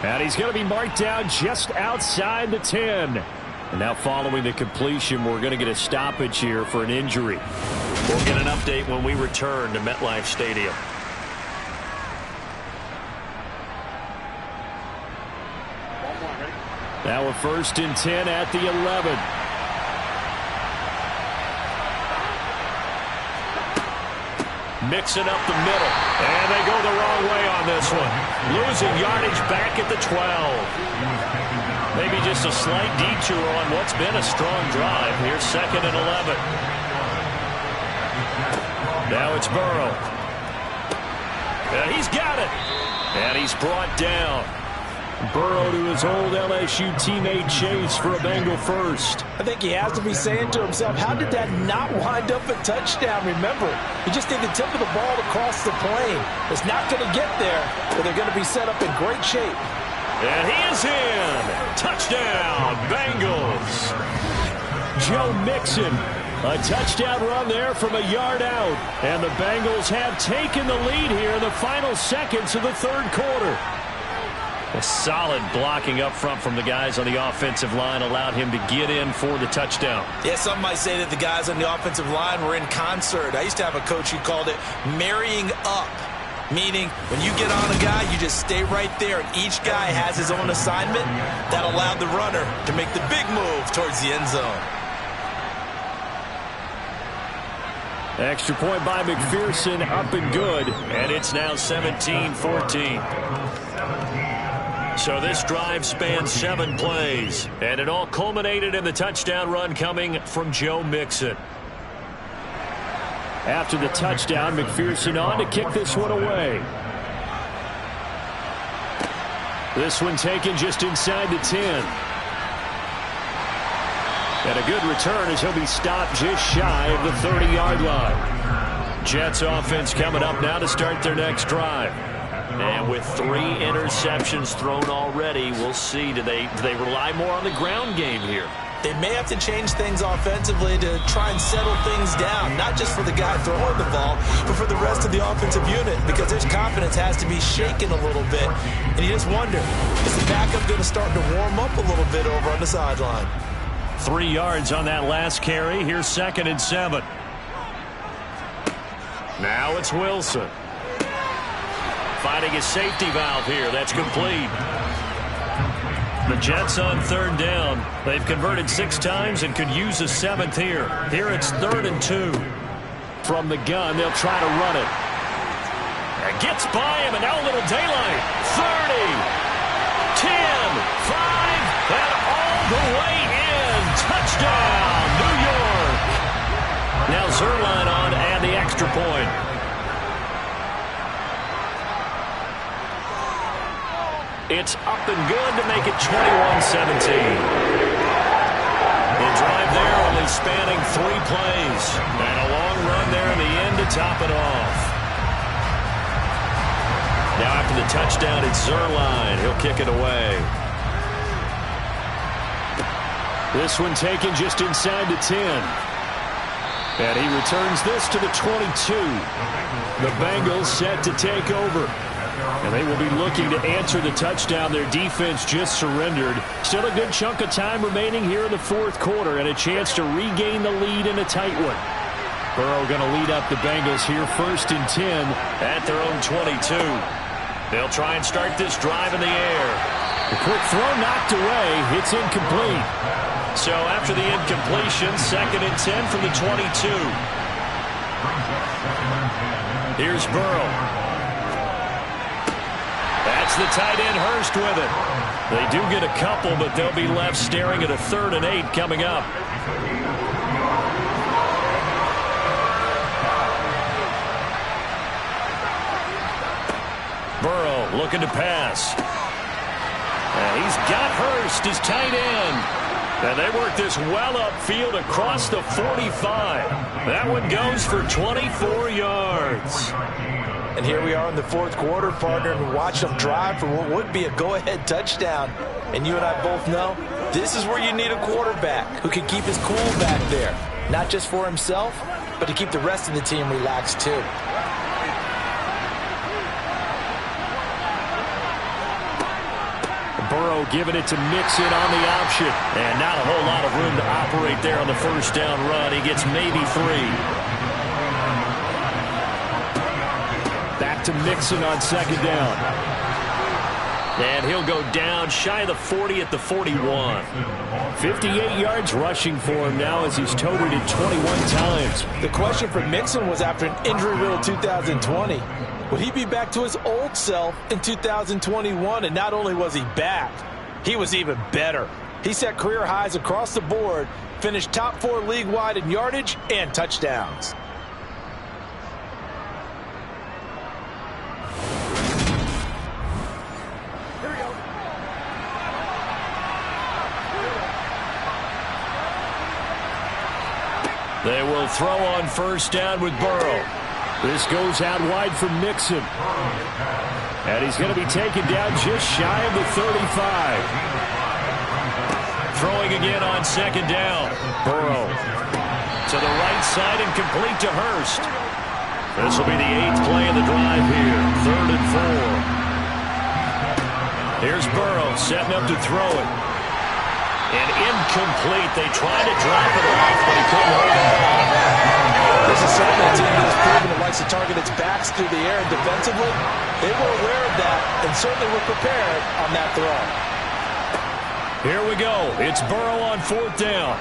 And he's going to be marked down just outside the 10. And now following the completion, we're going to get a stoppage here for an injury. We'll get an update when we return to MetLife Stadium. Now a 1st and 10 at the 11. Mixing up the middle. And they go the wrong way on this one. Losing yardage back at the 12. Maybe just a slight detour on what's been a strong drive. Here's 2nd and 11. Now it's Burrow. And he's got it. And he's brought down. Burrow to his old LSU teammate Chase for a Bengal 1st. I think he has to be saying to himself, how did that not wind up a touchdown? Remember, he just did the tip of the ball across the plane. It's not going to get there, but they're going to be set up in great shape. And he is in. Touchdown, Bengals. Joe Mixon. A touchdown run there from a yard out. And the Bengals have taken the lead here in the final seconds of the 3rd quarter. A solid blocking up front from the guys on the offensive line allowed him to get in for the touchdown. Yeah, some might say that the guys on the offensive line were in concert. I used to have a coach who called it marrying up, meaning when you get on a guy, you just stay right there, and each guy has his own assignment. That allowed the runner to make the big move towards the end zone. Extra point by McPherson, up and good. And it's now 17-14. So this drive spans 7 plays, and it all culminated in the touchdown run coming from Joe Mixon. After the touchdown, McPherson on to kick this one away. This one taken just inside the 10. And a good return as he'll be stopped just shy of the 30-yard line. Jets offense coming up now to start their next drive. And with 3 interceptions thrown already, we'll see. Do they rely more on the ground game here? They may have to change things offensively to try and settle things down, not just for the guy throwing the ball, but for the rest of the offensive unit, because their confidence has to be shaken a little bit. And you just wonder, is the backup going to start to warm up a little bit over on the sideline? 3 yards on that last carry. Here's 2nd and 7. Now it's Wilson. Finding his safety valve here. That's complete. The Jets on 3rd down. They've converted 6 times and could use a 7th here. Here it's 3rd and 2. From the gun, they'll try to run it. And gets by him, and now a little daylight. 30, 10, 5, and all the way in. Touchdown, New York. Now Zerline on and the extra point. It's up and good to make it 21-17. The drive there only spanning 3 plays. And a long run there in the end to top it off. Now after the touchdown, it's Zerline. He'll kick it away. This one taken just inside the 10. And he returns this to the 22. The Bengals set to take over. And they will be looking to answer the touchdown. Their defense just surrendered. Still a good chunk of time remaining here in the fourth quarter and a chance to regain the lead in a tight one. Burrow going to lead up the Bengals here 1st and 10 at their own 22. They'll try and start this drive in the air. The quick throw knocked away. It's incomplete. So after the incompletion, 2nd and 10 from the 22. Here's Burrow. That's the tight end Hurst with it. They do get a couple, but they'll be left staring at a 3rd and 8 coming up. Burrow looking to pass. And he's got Hurst, his tight end. And they work this well upfield across the 45. That one goes for 24 yards. And here we are in the fourth quarter, partner, and watch them drive for what would be a go-ahead touchdown. And you and I both know this is where you need a quarterback who can keep his cool back there. Not just for himself, but to keep the rest of the team relaxed too. Burrow giving it to Mixon on the option. And not a whole lot of room to operate there on the first down run. He gets maybe 3. Back to Mixon on 2nd down. And he'll go down shy of the 40 at the 41. 58 yards rushing for him now as he's toted it 21 times. The question for Mixon was after an injury-riddled 2020. Would he be back to his old self in 2021? And not only was he back, he was even better. He set career highs across the board, finished top 4 league-wide in yardage and touchdowns. They will throw on 1st down with Burrow. This goes out wide for Mixon. And he's going to be taken down just shy of the 35. Throwing again on 2nd down. Burrow to the right side and complete to Hurst. This will be the 8th play of the drive here. 3rd and 4. Here's Burrow setting up to throw it. And incomplete. They tried to drop it off, but he couldn't hold it on. This is something that team has proven it likes to target its backs through the air and defensively. They were aware of that and certainly were prepared on that throw. Here we go. It's Burrow on 4th down.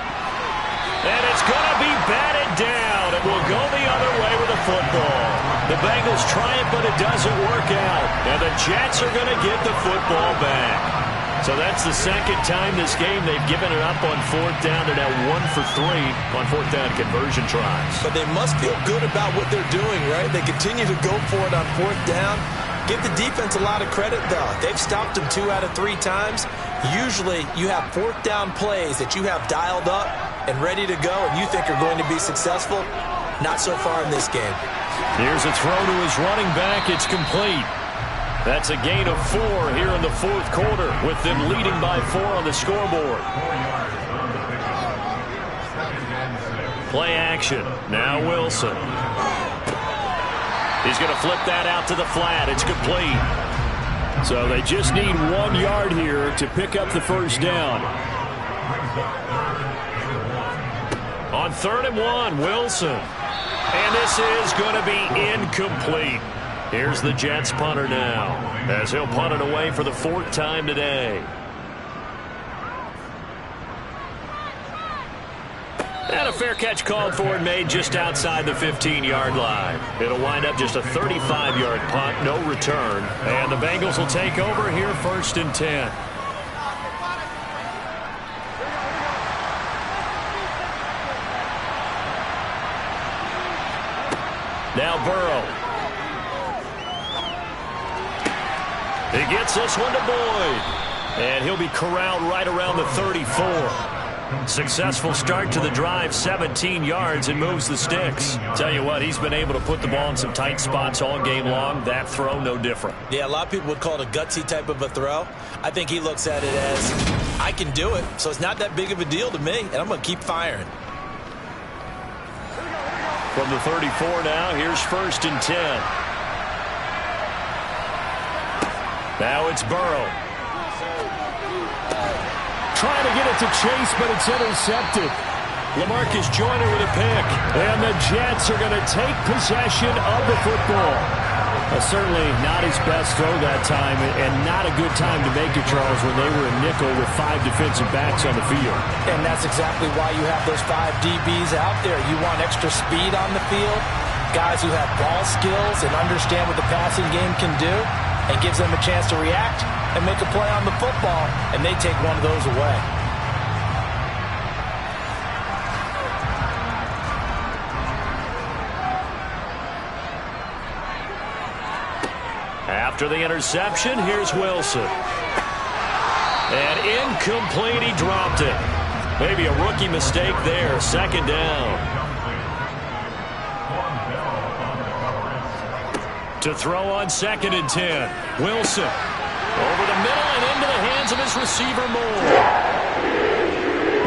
And it's going to be batted down. It will go the other way with the football. The Bengals try it, but it doesn't work out. And the Jets are going to get the football back. So that's the 2nd time this game they've given it up on 4th down. They're now 1 for 3 on 4th down conversion tries. But they must feel good about what they're doing, right? They continue to go for it on 4th down. Give the defense a lot of credit, though. They've stopped them 2 out of 3 times. Usually you have 4th down plays that you have dialed up and ready to go and you think are going to be successful. Not so far in this game. Here's a throw to his running back. It's complete. That's a gain of 4 here in the fourth quarter, with them leading by 4 on the scoreboard. Play action. Now Wilson. He's going to flip that out to the flat. It's complete. So they just need 1 yard here to pick up the first down. On 3rd and 1, Wilson. And this is going to be incomplete. Here's the Jets punter now, as he'll punt it away for the 4th time today. And a fair catch called for and made just outside the 15-yard line. It'll wind up just a 35-yard punt, no return. And the Bengals will take over here 1st and 10. Now Burrow. He gets this one to Boyd. And he'll be corralled right around the 34. Successful start to the drive, 17 yards, and moves the sticks. Tell you what, he's been able to put the ball in some tight spots all game long. That throw, no different. Yeah, a lot of people would call it a gutsy type of a throw. I think he looks at it as, I can do it, so it's not that big of a deal to me, and I'm going to keep firing. From the 34 now, here's 1st and 10. Now it's Burrow. Trying to get it to Chase, but it's intercepted. LaMarcus Joyner with a pick. And the Jets are going to take possession of the football. Certainly not his best throw that time, and not a good time to make it, Charles, when they were in nickel with 5 defensive backs on the field. And that's exactly why you have those 5 DBs out there. You want extra speed on the field, guys who have ball skills and understand what the passing game can do, and gives them a chance to react and make a play on the football, and they take one of those away. After the interception, here's Wilson. And incomplete, he dropped it. Maybe a rookie mistake there, 2nd down. To throw on 2nd and 10. Wilson. Over the middle and into the hands of his receiver, Moore.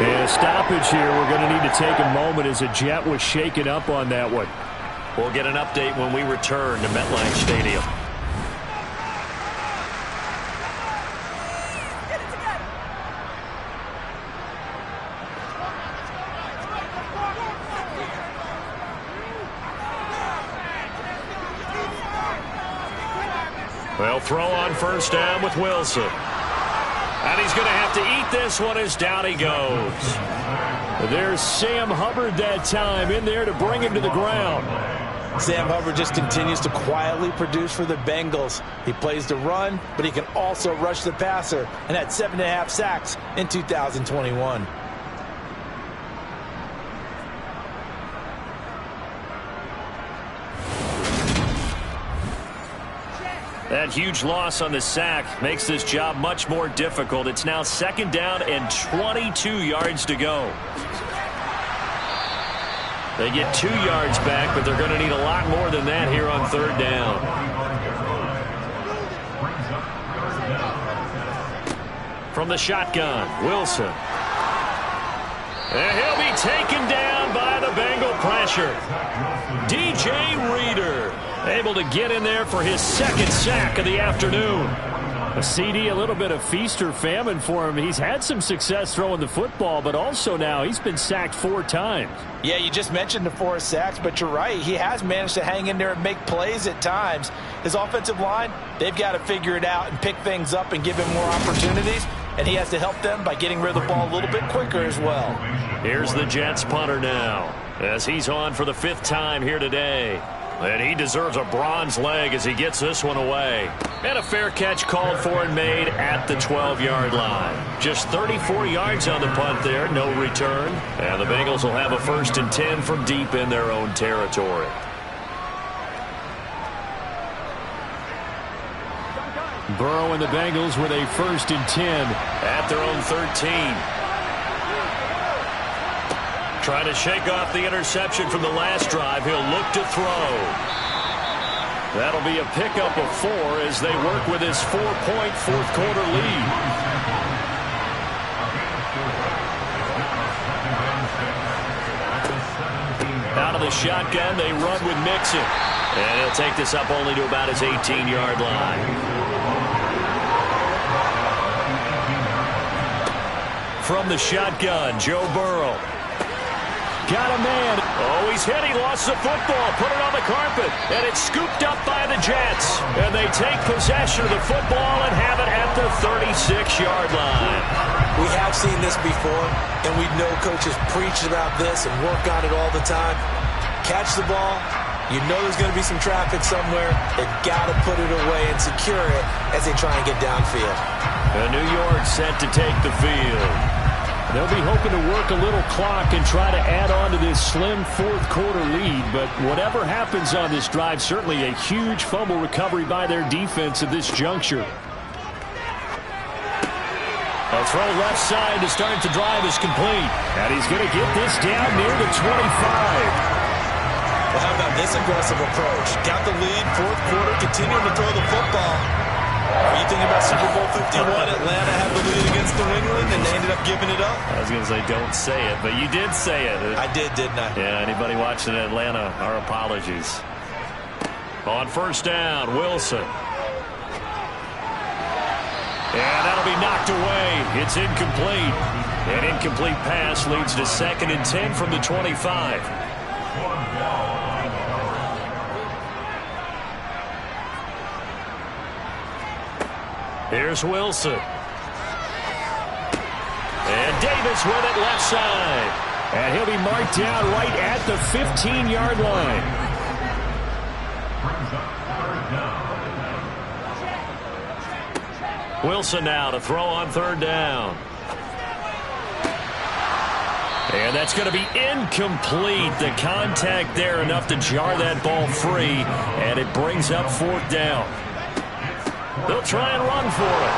And a stoppage here. We're going to need to take a moment as a Jet was shaken up on that one. We'll get an update when we return to MetLife Stadium. They'll throw on 1st down with Wilson. And he's going to have to eat this one as down he goes. There's Sam Hubbard that time in there to bring him to the ground. Sam Hubbard just continues to quietly produce for the Bengals. He plays the run, but he can also rush the passer, and had 7.5 sacks in 2021. That huge loss on the sack makes this job much more difficult. It's now 2nd down and 22 yards to go. They get 2 yards back, but they're going to need a lot more than that here on 3rd down. From the shotgun, Wilson. And he'll be taken down by the Bengal pressure. DJ Reader able to get in there for his 2nd sack of the afternoon. A CD, a little bit of feast or famine for him. He's had some success throwing the football, but also now he's been sacked 4 times. Yeah, you just mentioned the 4 sacks, but you're right. He has managed to hang in there and make plays at times. His offensive line, they've got to figure it out and pick things up and give him more opportunities, and he has to help them by getting rid of the ball a little bit quicker as well. Here's the Jets punter now, as he's on for the 5th time here today. And he deserves a bronze leg as he gets this one away. And a fair catch called for and made at the 12-yard line. Just 34 yards on the punt there, no return. And the Bengals will have a 1st and 10 from deep in their own territory. Burrow and the Bengals with a 1st and 10. At their own 13. Trying to shake off the interception from the last drive. He'll look to throw. That'll be a pickup of 4 as they work with his 4-point 4th quarter lead. Out of the shotgun, they run with Mixon. And he'll take this up only to about his 18-yard line. From the shotgun, Joe Burrow. Got a man. Oh, he's hit. He lost the football. Put it on the carpet. And it's scooped up by the Jets. And they take possession of the football and have it at the 36-yard line. We have seen this before, and we know coaches preach about this and work on it all the time. Catch the ball. You know there's going to be some traffic somewhere. They've got to put it away and secure it as they try and get downfield. And New York set to take the field. They'll be hoping to work a little clock and try to add on to this slim 4th quarter lead. But whatever happens on this drive, certainly a huge fumble recovery by their defense at this juncture. A throw left side to start the drive is complete. And he's going to get this down near the 25. Well, how about this aggressive approach? Got the lead, fourth quarter, continuing to throw the football. Are you thinking about Super Bowl 51? Atlanta had the lead against New England, and they ended up giving it up. I was going to say don't say it, but you did say it. I did, didn't I? Yeah, anybody watching Atlanta, our apologies. On first down, Wilson. And that'll be knocked away. It's incomplete. An incomplete pass leads to 2nd and 10 from the 25. Here's Wilson. And Davis with it left side. And he'll be marked down right at the 15-yard line. Wilson now to throw on 3rd down. And that's going to be incomplete. The contact there enough to jar that ball free. And it brings up 4th down. They'll try and run for it.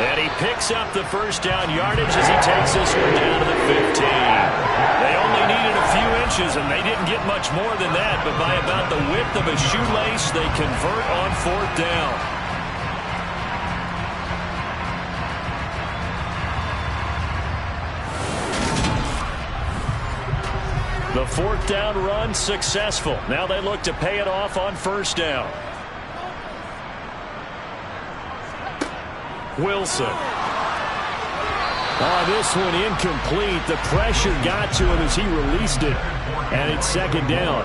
And he picks up the first down yardage as he takes this one down to the 15. They only needed a few inches, and they didn't get much more than that. But by about the width of a shoelace, they convert on 4th down. The 4th down run successful. Now they look to pay it off on 1st down. Wilson. This one incomplete. The pressure got to him as he released it. And it's 2nd down.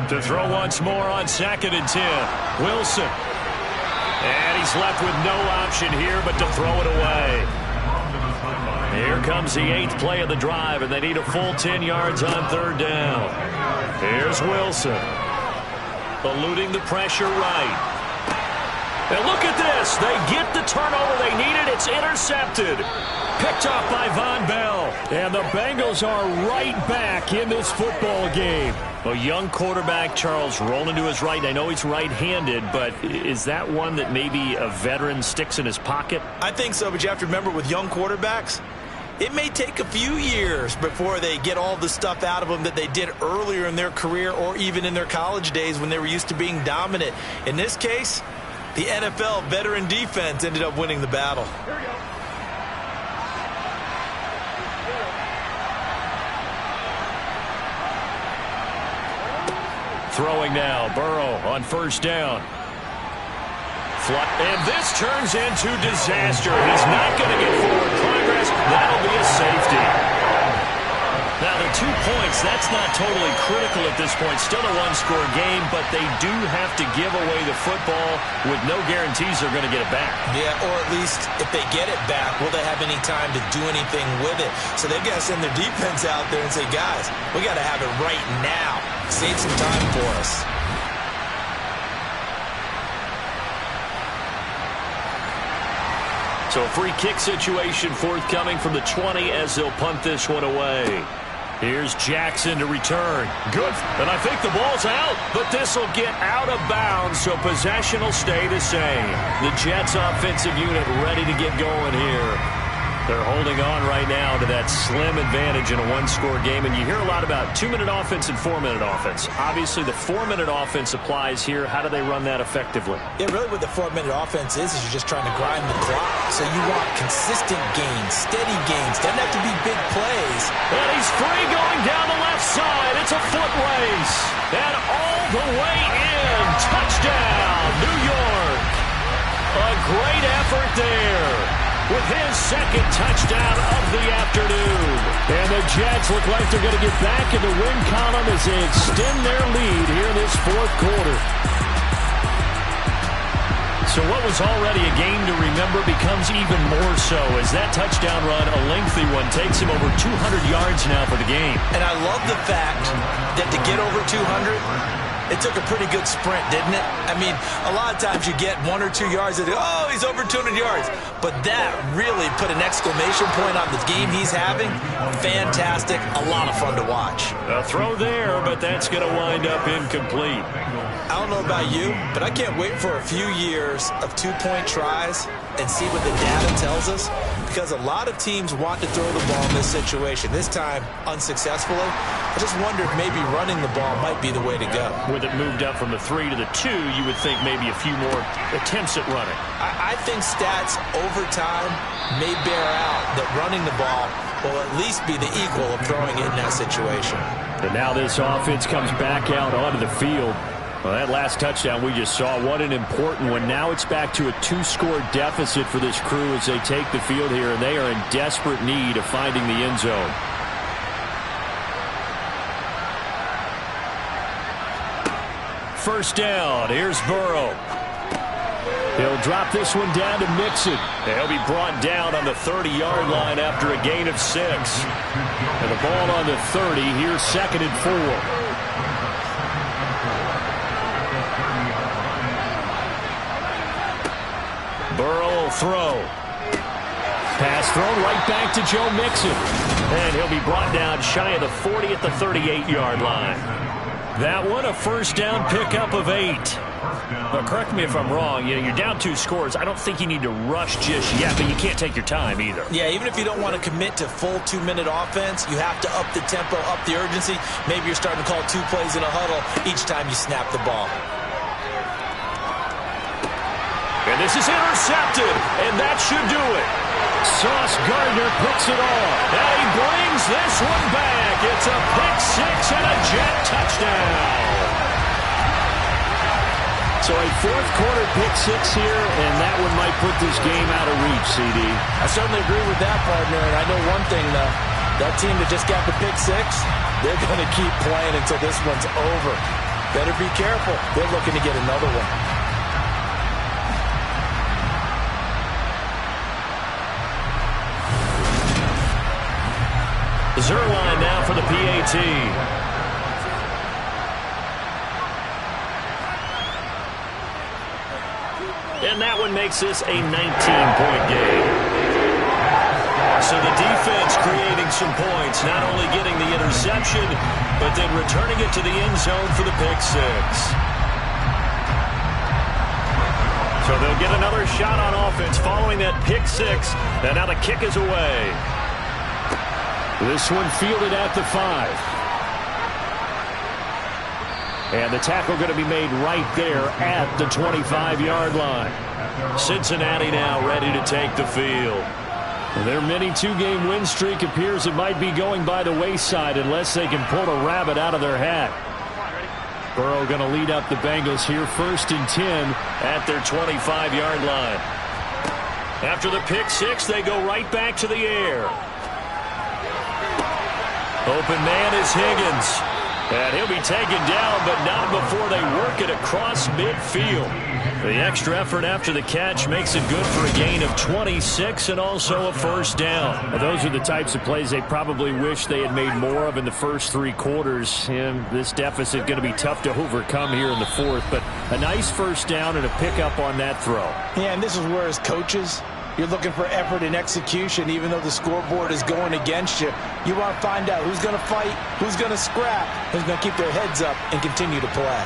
To throw once more on 2nd and 10. Wilson. And he's left with no option here but to throw it away. Here comes the 8th play of the drive, and they need a full 10 yards on 3rd down. Here's Wilson. Eluding the pressure right. And look at this. They get the turnover they needed. It's intercepted. Picked off by Von Bell. And the Bengals are right back in this football game. A young quarterback, Charles, rolling to his right. I know he's right-handed, but is that one that maybe a veteran sticks in his pocket? I think so, but you have to remember with young quarterbacks, it may take a few years before they get all the stuff out of them that they did earlier in their career or even in their college days when they were used to being dominant. In this case, the NFL veteran defense ended up winning the battle. Throwing now, Burrow on 1st down. And this turns into disaster. He's not going to get forward progress. That'll be a safety. Now, the 2 points, that's not totally critical at this point. Still a one-score game, but they do have to give away the football with no guarantees they're going to get it back. Yeah, or at least if they get it back, will they have any time to do anything with it? So they've got to send their defense out there and say, guys, we got to have it right now. Save some time for us. So a free kick situation forthcoming from the 20 as they'll punt this one away. Here's Jackson to return. Good. And I think the ball's out, but this will get out of bounds, so possession will stay the same. The Jets offensive unit ready to get going here. They're holding on right now to that slim advantage in a one-score game, and you hear a lot about 2-minute offense and 4-minute offense. Obviously, the 4-minute offense applies here. How do they run that effectively? Yeah, really what the 4-minute offense is you're just trying to grind the clock. So you want consistent gains, steady gains. Doesn't have to be big plays. And he's free going down the left side. It's a foot race. And all the way in. Touchdown, New York. A great effort there with his 2nd touchdown of the afternoon. And the Jets look like they're going to get back in the win column as they extend their lead here in this 4th quarter. So what was already a game to remember becomes even more so as that touchdown run, a lengthy one, takes him over 200 yards now for the game. And I love the fact that to get over 200, It took a pretty good sprint, didn't it? I mean, a lot of times you get 1 or 2 yards and oh, he's over 200 yards. But that really put an exclamation point on the game he's having. Fantastic. A lot of fun to watch. A throw there, but that's going to wind up incomplete. I don't know about you, but I can't wait for a few years of 2-point tries and see what the data tells us, because a lot of teams want to throw the ball in this situation. This time, unsuccessfully. I just wonder if maybe running the ball might be the way to go. With it moved up from the 3 to the 2, you would think maybe a few more attempts at running. I think stats over time may bear out that running the ball will at least be the equal of throwing it in that situation. And now this offense comes back out onto the field. Well, that last touchdown we just saw, what an important one. Now it's back to a 2-score deficit for this crew as they take the field here, and they are in desperate need of finding the end zone. First down, here's Burrow. He'll drop this one down to Mixon. He'll be brought down on the 30-yard line after a gain of 6. And the ball on the 30, here's 2nd and 4. Burrow will throw. Pass thrown right back to Joe Mixon. And he'll be brought down shy of the 40 at the 38-yard line. That one, a first down pickup of 8. But correct me if I'm wrong, you're down 2 scores. I don't think you need to rush just yet, but you can't take your time either. Yeah, even if you don't want to commit to full 2-minute offense, you have to up the tempo, up the urgency. Maybe you're starting to call 2 plays in a huddle each time you snap the ball. And this is intercepted, and that should do it. Sauce Gardner picks it off. And he brings this one back. It's a pick 6 and a Jet touchdown. So a 4th quarter pick 6 here, and that one might put this game out of reach, CD. I certainly agree with that, partner. And I know one thing, though. That team that just got the pick 6, they're going to keep playing until this one's over. Better be careful. They're looking to get another one. Zerline now for the PAT. And that one makes this a 19-point game. So the defense creating some points, not only getting the interception, but then returning it to the end zone for the pick 6. So they'll get another shot on offense following that pick 6. And now the kick is away. This one fielded at the 5. And the tackle going to be made right there at the 25-yard line. Cincinnati now ready to take the field. Their mini 2-game win streak appears it might be going by the wayside unless they can pull a rabbit out of their hat. Burrow going to lead up the Bengals here, 1st and 10 at their 25-yard line. After the pick 6, they go right back to the air. Open man is Higgins. And he'll be taken down, but not before they work it across midfield. The extra effort after the catch makes it good for a gain of 26 and also a first down. Well, those are the types of plays they probably wish they had made more of in the first 3 quarters. And this deficit going to be tough to overcome here in the 4th. But a nice first down and a pickup on that throw. Yeah, and this is where as coaches, you're looking for effort and execution, even though the scoreboard is going against you. You want to find out who's going to fight, who's going to scrap, who's going to keep their heads up and continue to play.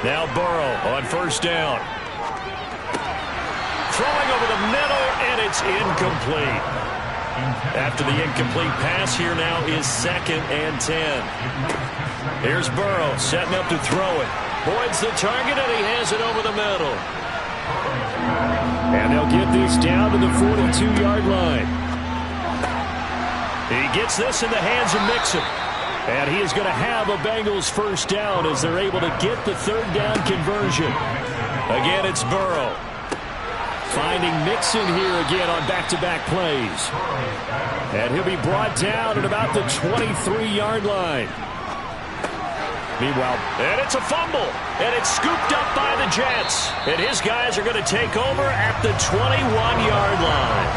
Now Burrow on first down. Throwing over the middle, and it's incomplete. After the incomplete pass, here now is 2nd and 10. Here's Burrow setting up to throw it. Boyd's the target, and he has it over the middle. And they'll get this down to the 42-yard line. He gets this in the hands of Mixon. And he is going to have a Bengals first down as they're able to get the 3rd down conversion. Again, it's Burrow. Finding Mixon here again on back-to-back plays. And he'll be brought down at about the 23-yard line. Meanwhile, and it's a fumble, and it's scooped up by the Jets. And his guys are going to take over at the 21-yard line.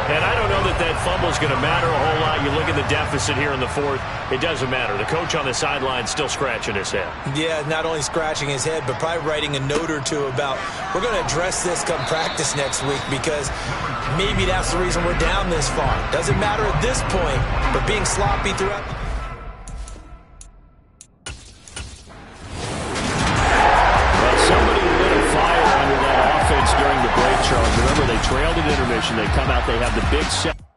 And I don't know that that fumble is going to matter a whole lot. You look at the deficit here in the fourth, it doesn't matter. The coach on the sideline still scratching his head. Yeah, not only scratching his head, but probably writing a note or two about, we're going to address this come practice next week, because maybe that's the reason we're down this far. Doesn't matter at this point, but being sloppy throughout. Well, somebody lit a fire under that offense during the break, Charles. Remember, they trailed at intermission. They come out, they have the big set.